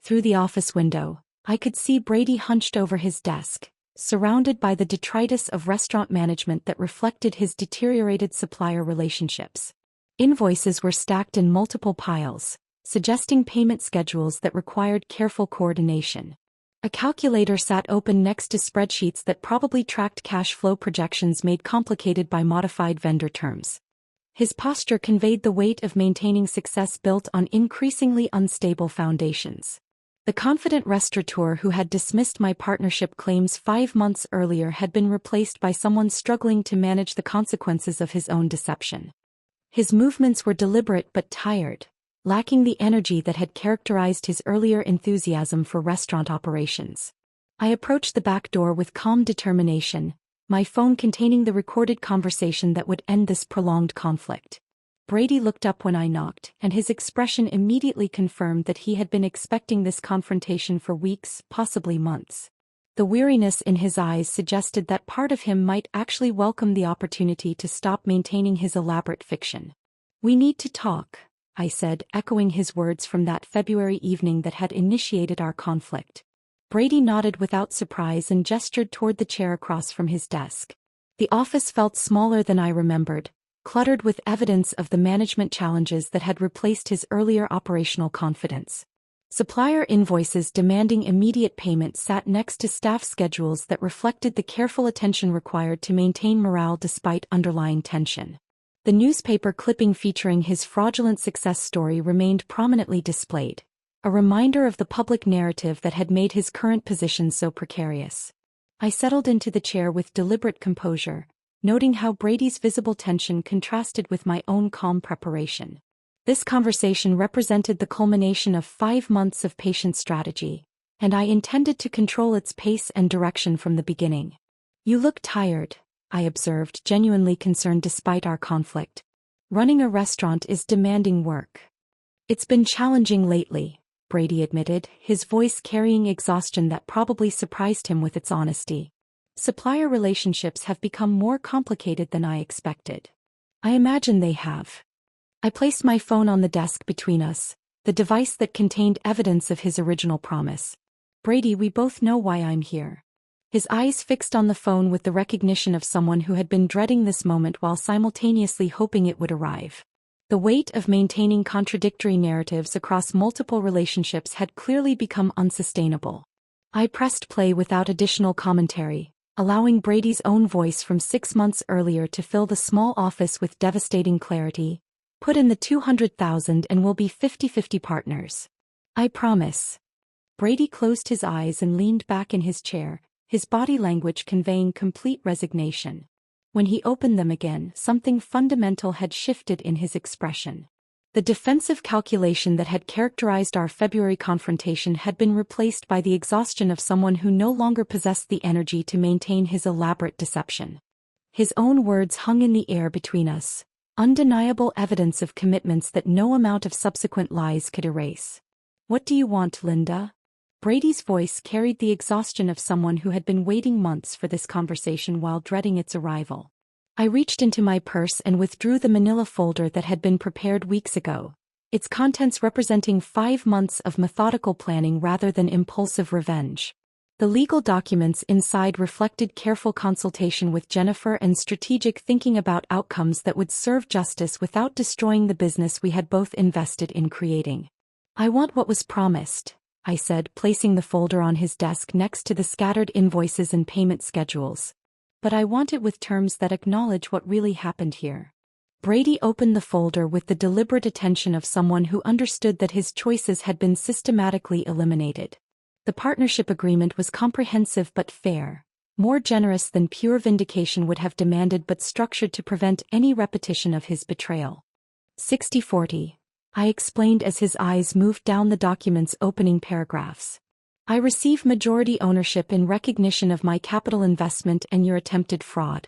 Through the office window, I could see Brady hunched over his desk, surrounded by the detritus of restaurant management that reflected his deteriorated supplier relationships. Invoices were stacked in multiple piles, suggesting payment schedules that required careful coordination. A calculator sat open next to spreadsheets that probably tracked cash flow projections made complicated by modified vendor terms. His posture conveyed the weight of maintaining success built on increasingly unstable foundations. The confident restaurateur who had dismissed my partnership claims 5 months earlier had been replaced by someone struggling to manage the consequences of his own deception. His movements were deliberate but tired, lacking the energy that had characterized his earlier enthusiasm for restaurant operations. I approached the back door with calm determination, my phone containing the recorded conversation that would end this prolonged conflict. Brady looked up when I knocked, and his expression immediately confirmed that he had been expecting this confrontation for weeks, possibly months. The weariness in his eyes suggested that part of him might actually welcome the opportunity to stop maintaining his elaborate fiction. "We need to talk," I said, echoing his words from that February evening that had initiated our conflict. Brady nodded without surprise and gestured toward the chair across from his desk. The office felt smaller than I remembered, cluttered with evidence of the management challenges that had replaced his earlier operational confidence. Supplier invoices demanding immediate payment sat next to staff schedules that reflected the careful attention required to maintain morale despite underlying tension. The newspaper clipping featuring his fraudulent success story remained prominently displayed, a reminder of the public narrative that had made his current position so precarious. I settled into the chair with deliberate composure, noting how Brady's visible tension contrasted with my own calm preparation. This conversation represented the culmination of 5 months of patient strategy, and I intended to control its pace and direction from the beginning. "You look tired," I observed, genuinely concerned despite our conflict. "Running a restaurant is demanding work." "It's been challenging lately," Brady admitted, his voice carrying exhaustion that probably surprised him with its honesty. "Supplier relationships have become more complicated than I expected." "I imagine they have." I placed my phone on the desk between us, the device that contained evidence of his original promise. "Brady, we both know why I'm here." His eyes fixed on the phone with the recognition of someone who had been dreading this moment while simultaneously hoping it would arrive. The weight of maintaining contradictory narratives across multiple relationships had clearly become unsustainable. I pressed play without additional commentary, allowing Brady's own voice from 6 months earlier to fill the small office with devastating clarity. "Put in the 200,000 and we'll be 50-50 partners. I promise." Brady closed his eyes and leaned back in his chair, his body language conveying complete resignation. When he opened them again, something fundamental had shifted in his expression. The defensive calculation that had characterized our February confrontation had been replaced by the exhaustion of someone who no longer possessed the energy to maintain his elaborate deception. His own words hung in the air between us, undeniable evidence of commitments that no amount of subsequent lies could erase. "What do you want, Linda?" Brady's voice carried the exhaustion of someone who had been waiting months for this conversation while dreading its arrival. I reached into my purse and withdrew the manila folder that had been prepared weeks ago, its contents representing 5 months of methodical planning rather than impulsive revenge. The legal documents inside reflected careful consultation with Jennifer and strategic thinking about outcomes that would serve justice without destroying the business we had both invested in creating. "I want what was promised," I said, placing the folder on his desk next to the scattered invoices and payment schedules. "But I want it with terms that acknowledge what really happened here." Brady opened the folder with the deliberate attention of someone who understood that his choices had been systematically eliminated. The partnership agreement was comprehensive but fair, more generous than pure vindication would have demanded but structured to prevent any repetition of his betrayal. 60-40, I explained as his eyes moved down the document's opening paragraphs. I receive majority ownership in recognition of my capital investment and your attempted fraud.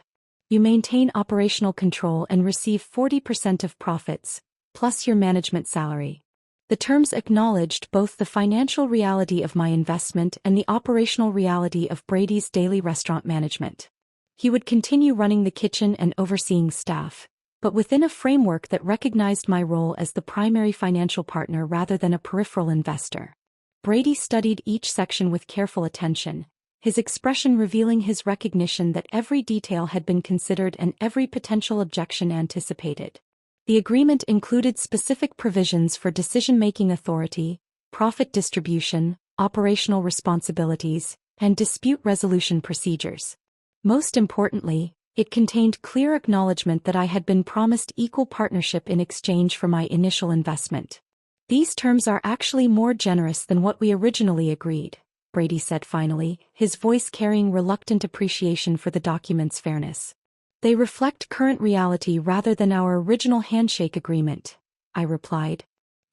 You maintain operational control and receive 40% of profits, plus your management salary. The terms acknowledged both the financial reality of my investment and the operational reality of Brady's daily restaurant management. He would continue running the kitchen and overseeing staff, but within a framework that recognized my role as the primary financial partner rather than a peripheral investor. Brady studied each section with careful attention, his expression revealing his recognition that every detail had been considered and every potential objection anticipated. The agreement included specific provisions for decision-making authority, profit distribution, operational responsibilities, and dispute resolution procedures. Most importantly, it contained clear acknowledgement that I had been promised equal partnership in exchange for my initial investment. These terms are actually more generous than what we originally agreed, Brady said finally, his voice carrying reluctant appreciation for the document's fairness. They reflect current reality rather than our original handshake agreement, I replied.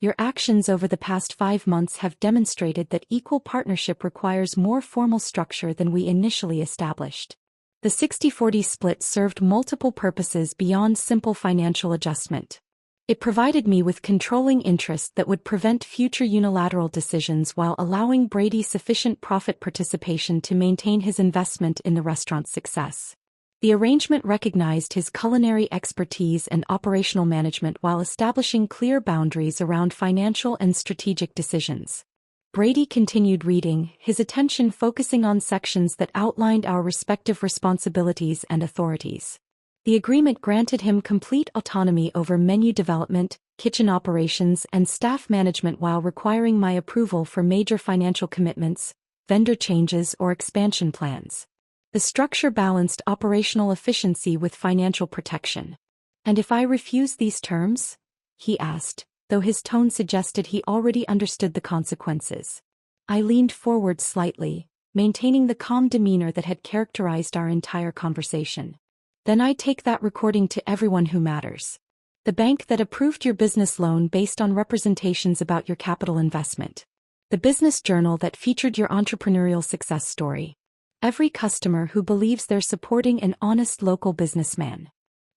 Your actions over the past 5 months have demonstrated that equal partnership requires more formal structure than we initially established. The 60-40 split served multiple purposes beyond simple financial adjustment. It provided me with controlling interest that would prevent future unilateral decisions while allowing Brady sufficient profit participation to maintain his investment in the restaurant's success. The arrangement recognized his culinary expertise and operational management while establishing clear boundaries around financial and strategic decisions. Brady continued reading, his attention focusing on sections that outlined our respective responsibilities and authorities. The agreement granted him complete autonomy over menu development, kitchen operations, and staff management while requiring my approval for major financial commitments, vendor changes, or expansion plans. The structure balanced operational efficiency with financial protection. And if I refuse these terms? He asked, though his tone suggested he already understood the consequences. I leaned forward slightly, maintaining the calm demeanor that had characterized our entire conversation. Then I'd take that recording to everyone who matters. The bank that approved your business loan based on representations about your capital investment. The business journal that featured your entrepreneurial success story. Every customer who believes they're supporting an honest local businessman.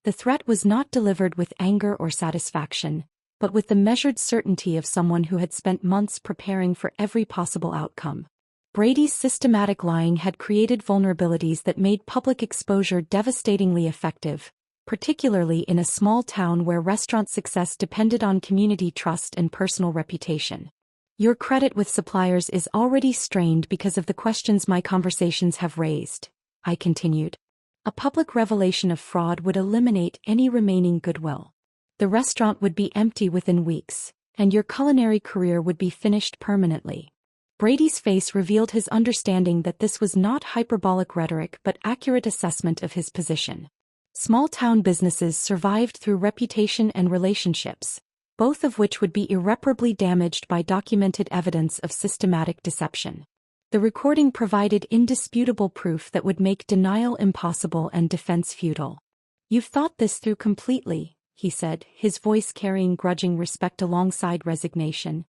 The threat was not delivered with anger or satisfaction, but with the measured certainty of someone who had spent months preparing for every possible outcome. Brady's systematic lying had created vulnerabilities that made public exposure devastatingly effective, particularly in a small town where restaurant success depended on community trust and personal reputation. Your credit with suppliers is already strained because of the questions my conversations have raised, I continued. A public revelation of fraud would eliminate any remaining goodwill. The restaurant would be empty within weeks, and your culinary career would be finished permanently. Brady's face revealed his understanding that this was not hyperbolic rhetoric but accurate assessment of his position. Small-town businesses survived through reputation and relationships, both of which would be irreparably damaged by documented evidence of systematic deception. The recording provided indisputable proof that would make denial impossible and defense futile. You've thought this through completely, he said, his voice carrying grudging respect alongside resignation.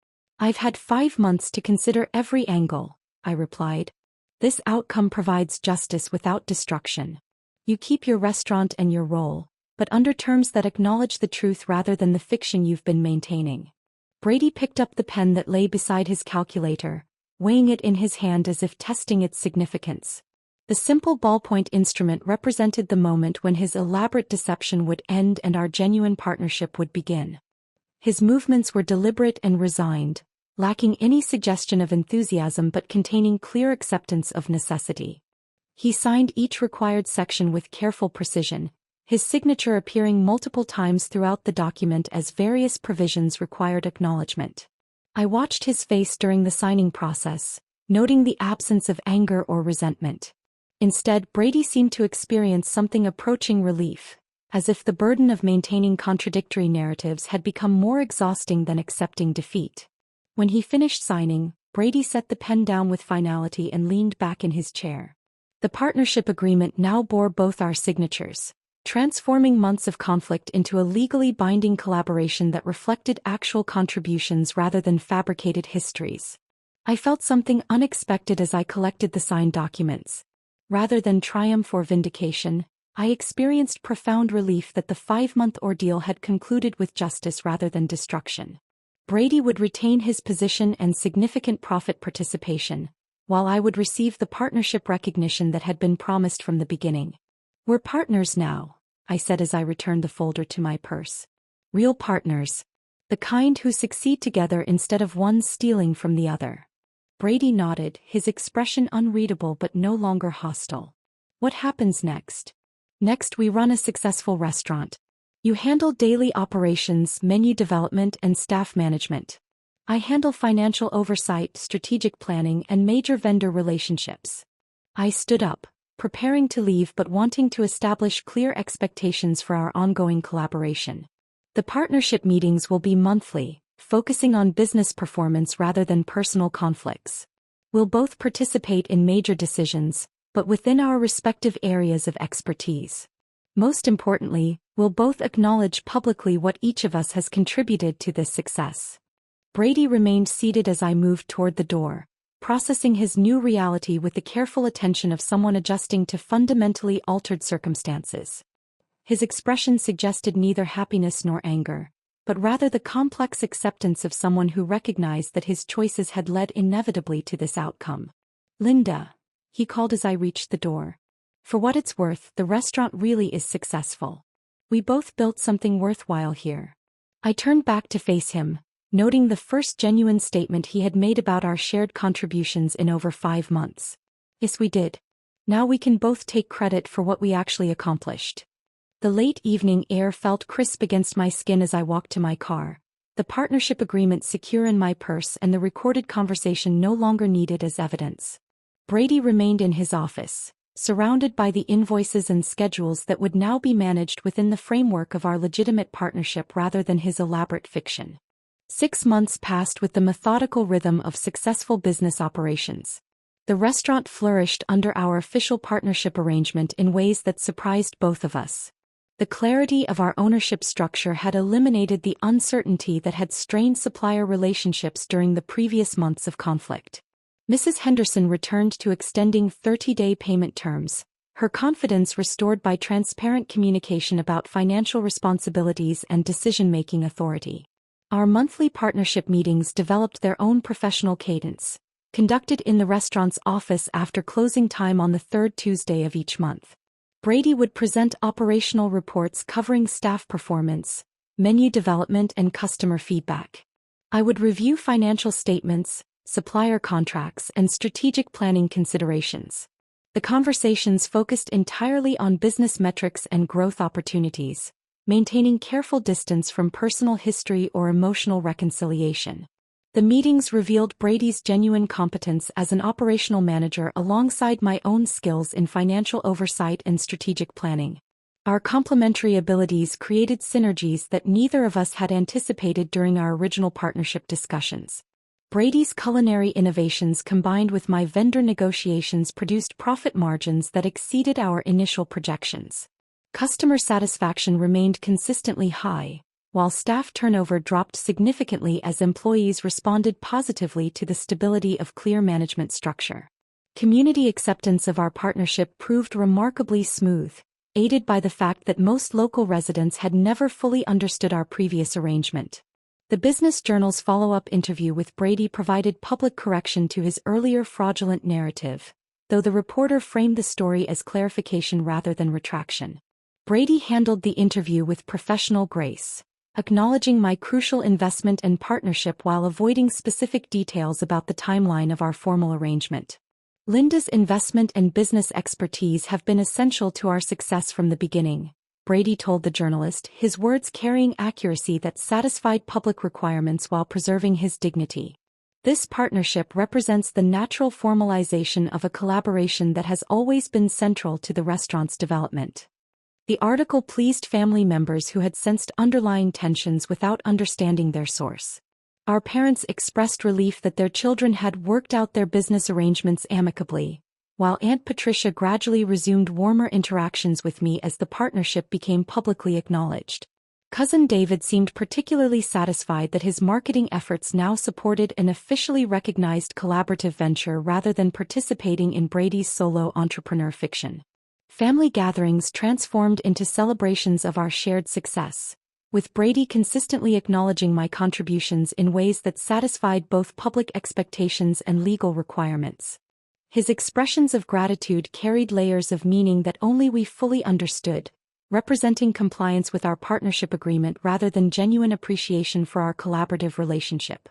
I've had 5 months to consider every angle, I replied. This outcome provides justice without destruction. You keep your restaurant and your role, but under terms that acknowledge the truth rather than the fiction you've been maintaining. Brady picked up the pen that lay beside his calculator, weighing it in his hand as if testing its significance. The simple ballpoint instrument represented the moment when his elaborate deception would end and our genuine partnership would begin. His movements were deliberate and resigned, lacking any suggestion of enthusiasm but containing clear acceptance of necessity. He signed each required section with careful precision, his signature appearing multiple times throughout the document as various provisions required acknowledgement. I watched his face during the signing process, noting the absence of anger or resentment. Instead, Brady seemed to experience something approaching relief, as if the burden of maintaining contradictory narratives had become more exhausting than accepting defeat. When he finished signing, Brady set the pen down with finality and leaned back in his chair. The partnership agreement now bore both our signatures, transforming months of conflict into a legally binding collaboration that reflected actual contributions rather than fabricated histories. I felt something unexpected as I collected the signed documents. Rather than triumph or vindication, I experienced profound relief that the 5-month ordeal had concluded with justice rather than destruction. Brady would retain his position and significant profit participation, while I would receive the partnership recognition that had been promised from the beginning. "We're partners now," I said as I returned the folder to my purse. "Real partners. The kind who succeed together instead of one stealing from the other." Brady nodded, his expression unreadable but no longer hostile. "What happens next?" "Next, we run a successful restaurant. You handle daily operations, menu development, and staff management. I handle financial oversight, strategic planning, and major vendor relationships." I stood up, preparing to leave but wanting to establish clear expectations for our ongoing collaboration. "The partnership meetings will be monthly, focusing on business performance rather than personal conflicts. We'll both participate in major decisions, but within our respective areas of expertise. Most importantly, we'll both acknowledge publicly what each of us has contributed to this success." Brady remained seated as I moved toward the door, processing his new reality with the careful attention of someone adjusting to fundamentally altered circumstances. His expression suggested neither happiness nor anger, but rather the complex acceptance of someone who recognized that his choices had led inevitably to this outcome. "Linda," he called as I reached the door. "For what it's worth, the restaurant really is successful. We both built something worthwhile here." I turned back to face him, noting the first genuine statement he had made about our shared contributions in over 5 months. "Yes, we did. Now we can both take credit for what we actually accomplished." The late evening air felt crisp against my skin as I walked to my car, the partnership agreement secure in my purse and the recorded conversation no longer needed as evidence. Brady remained in his office, surrounded by the invoices and schedules that would now be managed within the framework of our legitimate partnership rather than his elaborate fiction. 6 months passed with the methodical rhythm of successful business operations. The restaurant flourished under our official partnership arrangement in ways that surprised both of us. The clarity of our ownership structure had eliminated the uncertainty that had strained supplier relationships during the previous months of conflict. Mrs. Henderson returned to extending 30-day payment terms, her confidence restored by transparent communication about financial responsibilities and decision-making authority. Our monthly partnership meetings developed their own professional cadence, conducted in the restaurant's office after closing time on the 3rd Tuesday of each month. Brady would present operational reports covering staff performance, menu development, and customer feedback. I would review financial statements, supplier contracts, and strategic planning considerations. The conversations focused entirely on business metrics and growth opportunities, maintaining careful distance from personal history or emotional reconciliation. The meetings revealed Brady's genuine competence as an operational manager alongside my own skills in financial oversight and strategic planning. Our complementary abilities created synergies that neither of us had anticipated during our original partnership discussions. Brady's culinary innovations combined with my vendor negotiations produced profit margins that exceeded our initial projections. Customer satisfaction remained consistently high, while staff turnover dropped significantly as employees responded positively to the stability of clear management structure. Community acceptance of our partnership proved remarkably smooth, aided by the fact that most local residents had never fully understood our previous arrangement. The Business Journal's follow-up interview with Brady provided public correction to his earlier fraudulent narrative, though the reporter framed the story as clarification rather than retraction. Brady handled the interview with professional grace, acknowledging my crucial investment and partnership while avoiding specific details about the timeline of our formal arrangement. "Linda's investment and business expertise have been essential to our success from the beginning," Brady told the journalist, his words carrying accuracy that satisfied public requirements while preserving his dignity. "This partnership represents the natural formalization of a collaboration that has always been central to the restaurant's development." The article pleased family members who had sensed underlying tensions without understanding their source. Our parents expressed relief that their children had worked out their business arrangements amicably, while Aunt Patricia gradually resumed warmer interactions with me as the partnership became publicly acknowledged. Cousin David seemed particularly satisfied that his marketing efforts now supported an officially recognized collaborative venture rather than participating in Brady's solo entrepreneur fiction. Family gatherings transformed into celebrations of our shared success, with Brady consistently acknowledging my contributions in ways that satisfied both public expectations and legal requirements. His expressions of gratitude carried layers of meaning that only we fully understood, representing compliance with our partnership agreement rather than genuine appreciation for our collaborative relationship.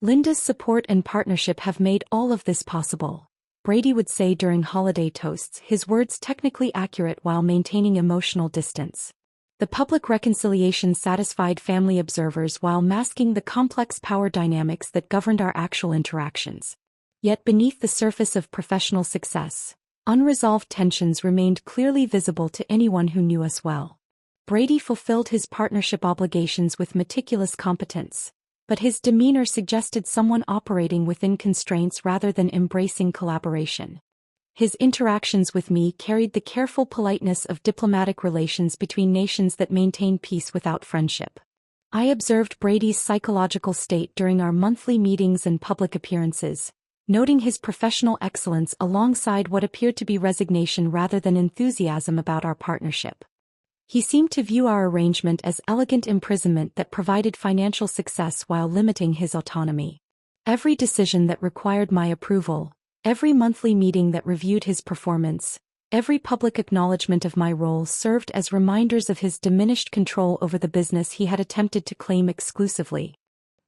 Linda's support and partnership have made all of this possible, Brady would say during holiday toasts, his words technically accurate while maintaining emotional distance. The public reconciliation satisfied family observers while masking the complex power dynamics that governed our actual interactions. Yet beneath the surface of professional success, unresolved tensions remained clearly visible to anyone who knew us well. Brady fulfilled his partnership obligations with meticulous competence, but his demeanor suggested someone operating within constraints rather than embracing collaboration. His interactions with me carried the careful politeness of diplomatic relations between nations that maintain peace without friendship. I observed Brady's psychological state during our monthly meetings and public appearances, noting his professional excellence alongside what appeared to be resignation rather than enthusiasm about our partnership. He seemed to view our arrangement as elegant imprisonment that provided financial success while limiting his autonomy. Every decision that required my approval, every monthly meeting that reviewed his performance, every public acknowledgement of my role served as reminders of his diminished control over the business he had attempted to claim exclusively.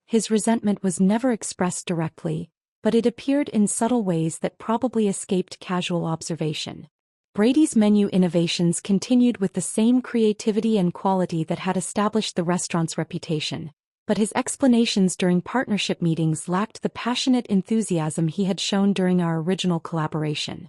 His resentment was never expressed directly, but it appeared in subtle ways that probably escaped casual observation. Brady's menu innovations continued with the same creativity and quality that had established the restaurant's reputation, but his explanations during partnership meetings lacked the passionate enthusiasm he had shown during our original collaboration.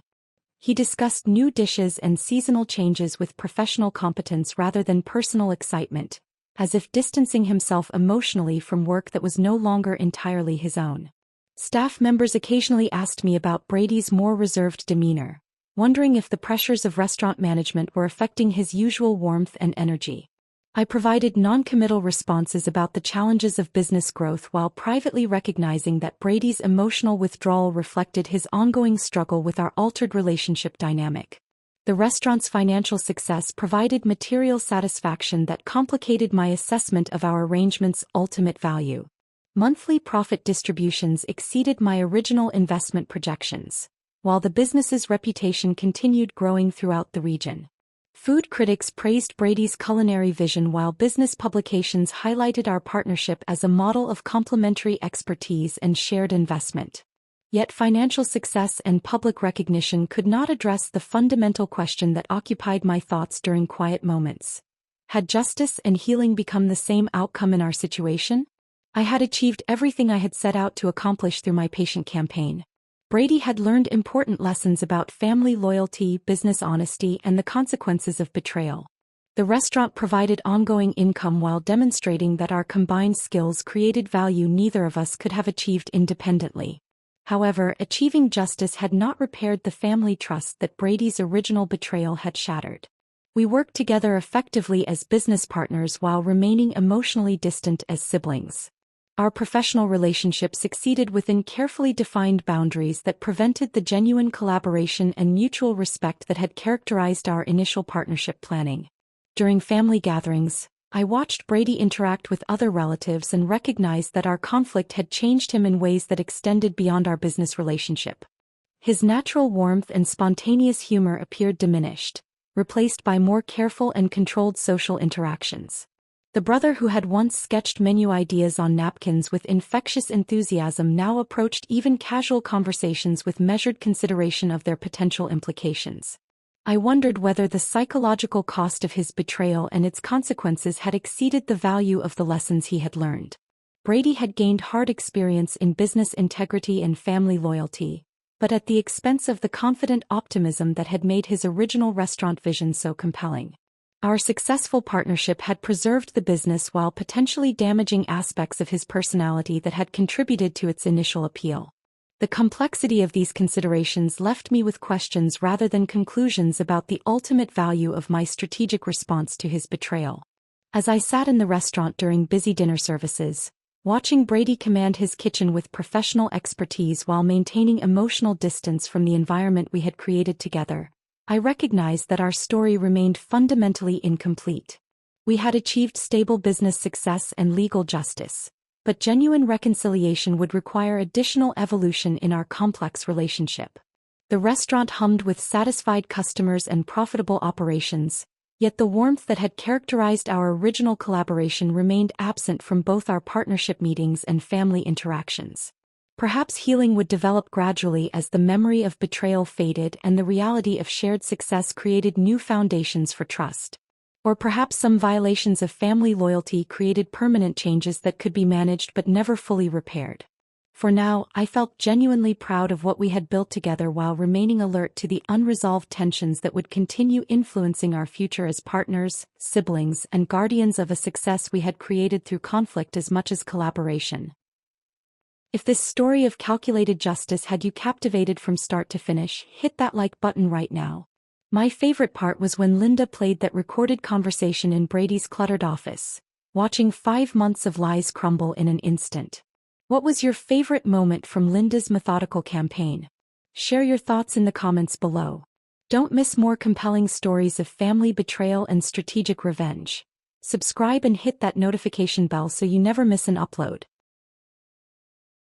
He discussed new dishes and seasonal changes with professional competence rather than personal excitement, as if distancing himself emotionally from work that was no longer entirely his own. Staff members occasionally asked me about Brady's more reserved demeanor, wondering if the pressures of restaurant management were affecting his usual warmth and energy. I provided non-committal responses about the challenges of business growth while privately recognizing that Brady's emotional withdrawal reflected his ongoing struggle with our altered relationship dynamic. The restaurant's financial success provided material satisfaction that complicated my assessment of our arrangement's ultimate value. Monthly profit distributions exceeded my original investment projections, while the business's reputation continued growing throughout the region. Food critics praised Brady's culinary vision while business publications highlighted our partnership as a model of complementary expertise and shared investment. Yet financial success and public recognition could not address the fundamental question that occupied my thoughts during quiet moments. Had justice and healing become the same outcome in our situation? I had achieved everything I had set out to accomplish through my patient campaign. Brady had learned important lessons about family loyalty, business honesty, and the consequences of betrayal. The restaurant provided ongoing income while demonstrating that our combined skills created value neither of us could have achieved independently. However, achieving justice had not repaired the family trust that Brady's original betrayal had shattered. We worked together effectively as business partners while remaining emotionally distant as siblings. Our professional relationship succeeded within carefully defined boundaries that prevented the genuine collaboration and mutual respect that had characterized our initial partnership planning. During family gatherings, I watched Brady interact with other relatives and recognized that our conflict had changed him in ways that extended beyond our business relationship. His natural warmth and spontaneous humor appeared diminished, replaced by more careful and controlled social interactions. The brother who had once sketched menu ideas on napkins with infectious enthusiasm now approached even casual conversations with measured consideration of their potential implications. I wondered whether the psychological cost of his betrayal and its consequences had exceeded the value of the lessons he had learned. Brady had gained hard experience in business integrity and family loyalty, but at the expense of the confident optimism that had made his original restaurant vision so compelling. Our successful partnership had preserved the business while potentially damaging aspects of his personality that had contributed to its initial appeal. The complexity of these considerations left me with questions rather than conclusions about the ultimate value of my strategic response to his betrayal. As I sat in the restaurant during busy dinner services, watching Brady command his kitchen with professional expertise while maintaining emotional distance from the environment we had created together, I recognized that our story remained fundamentally incomplete. We had achieved stable business success and legal justice, but genuine reconciliation would require additional evolution in our complex relationship. The restaurant hummed with satisfied customers and profitable operations, yet the warmth that had characterized our original collaboration remained absent from both our partnership meetings and family interactions. Perhaps healing would develop gradually as the memory of betrayal faded and the reality of shared success created new foundations for trust. Or perhaps some violations of family loyalty created permanent changes that could be managed but never fully repaired. For now, I felt genuinely proud of what we had built together while remaining alert to the unresolved tensions that would continue influencing our future as partners, siblings, and guardians of a success we had created through conflict as much as collaboration. If this story of calculated justice had you captivated from start to finish, hit that like button right now. My favorite part was when Linda played that recorded conversation in Brady's cluttered office, watching 5 months of lies crumble in an instant. What was your favorite moment from Linda's methodical campaign? Share your thoughts in the comments below. Don't miss more compelling stories of family betrayal and strategic revenge. Subscribe and hit that notification bell so you never miss an upload.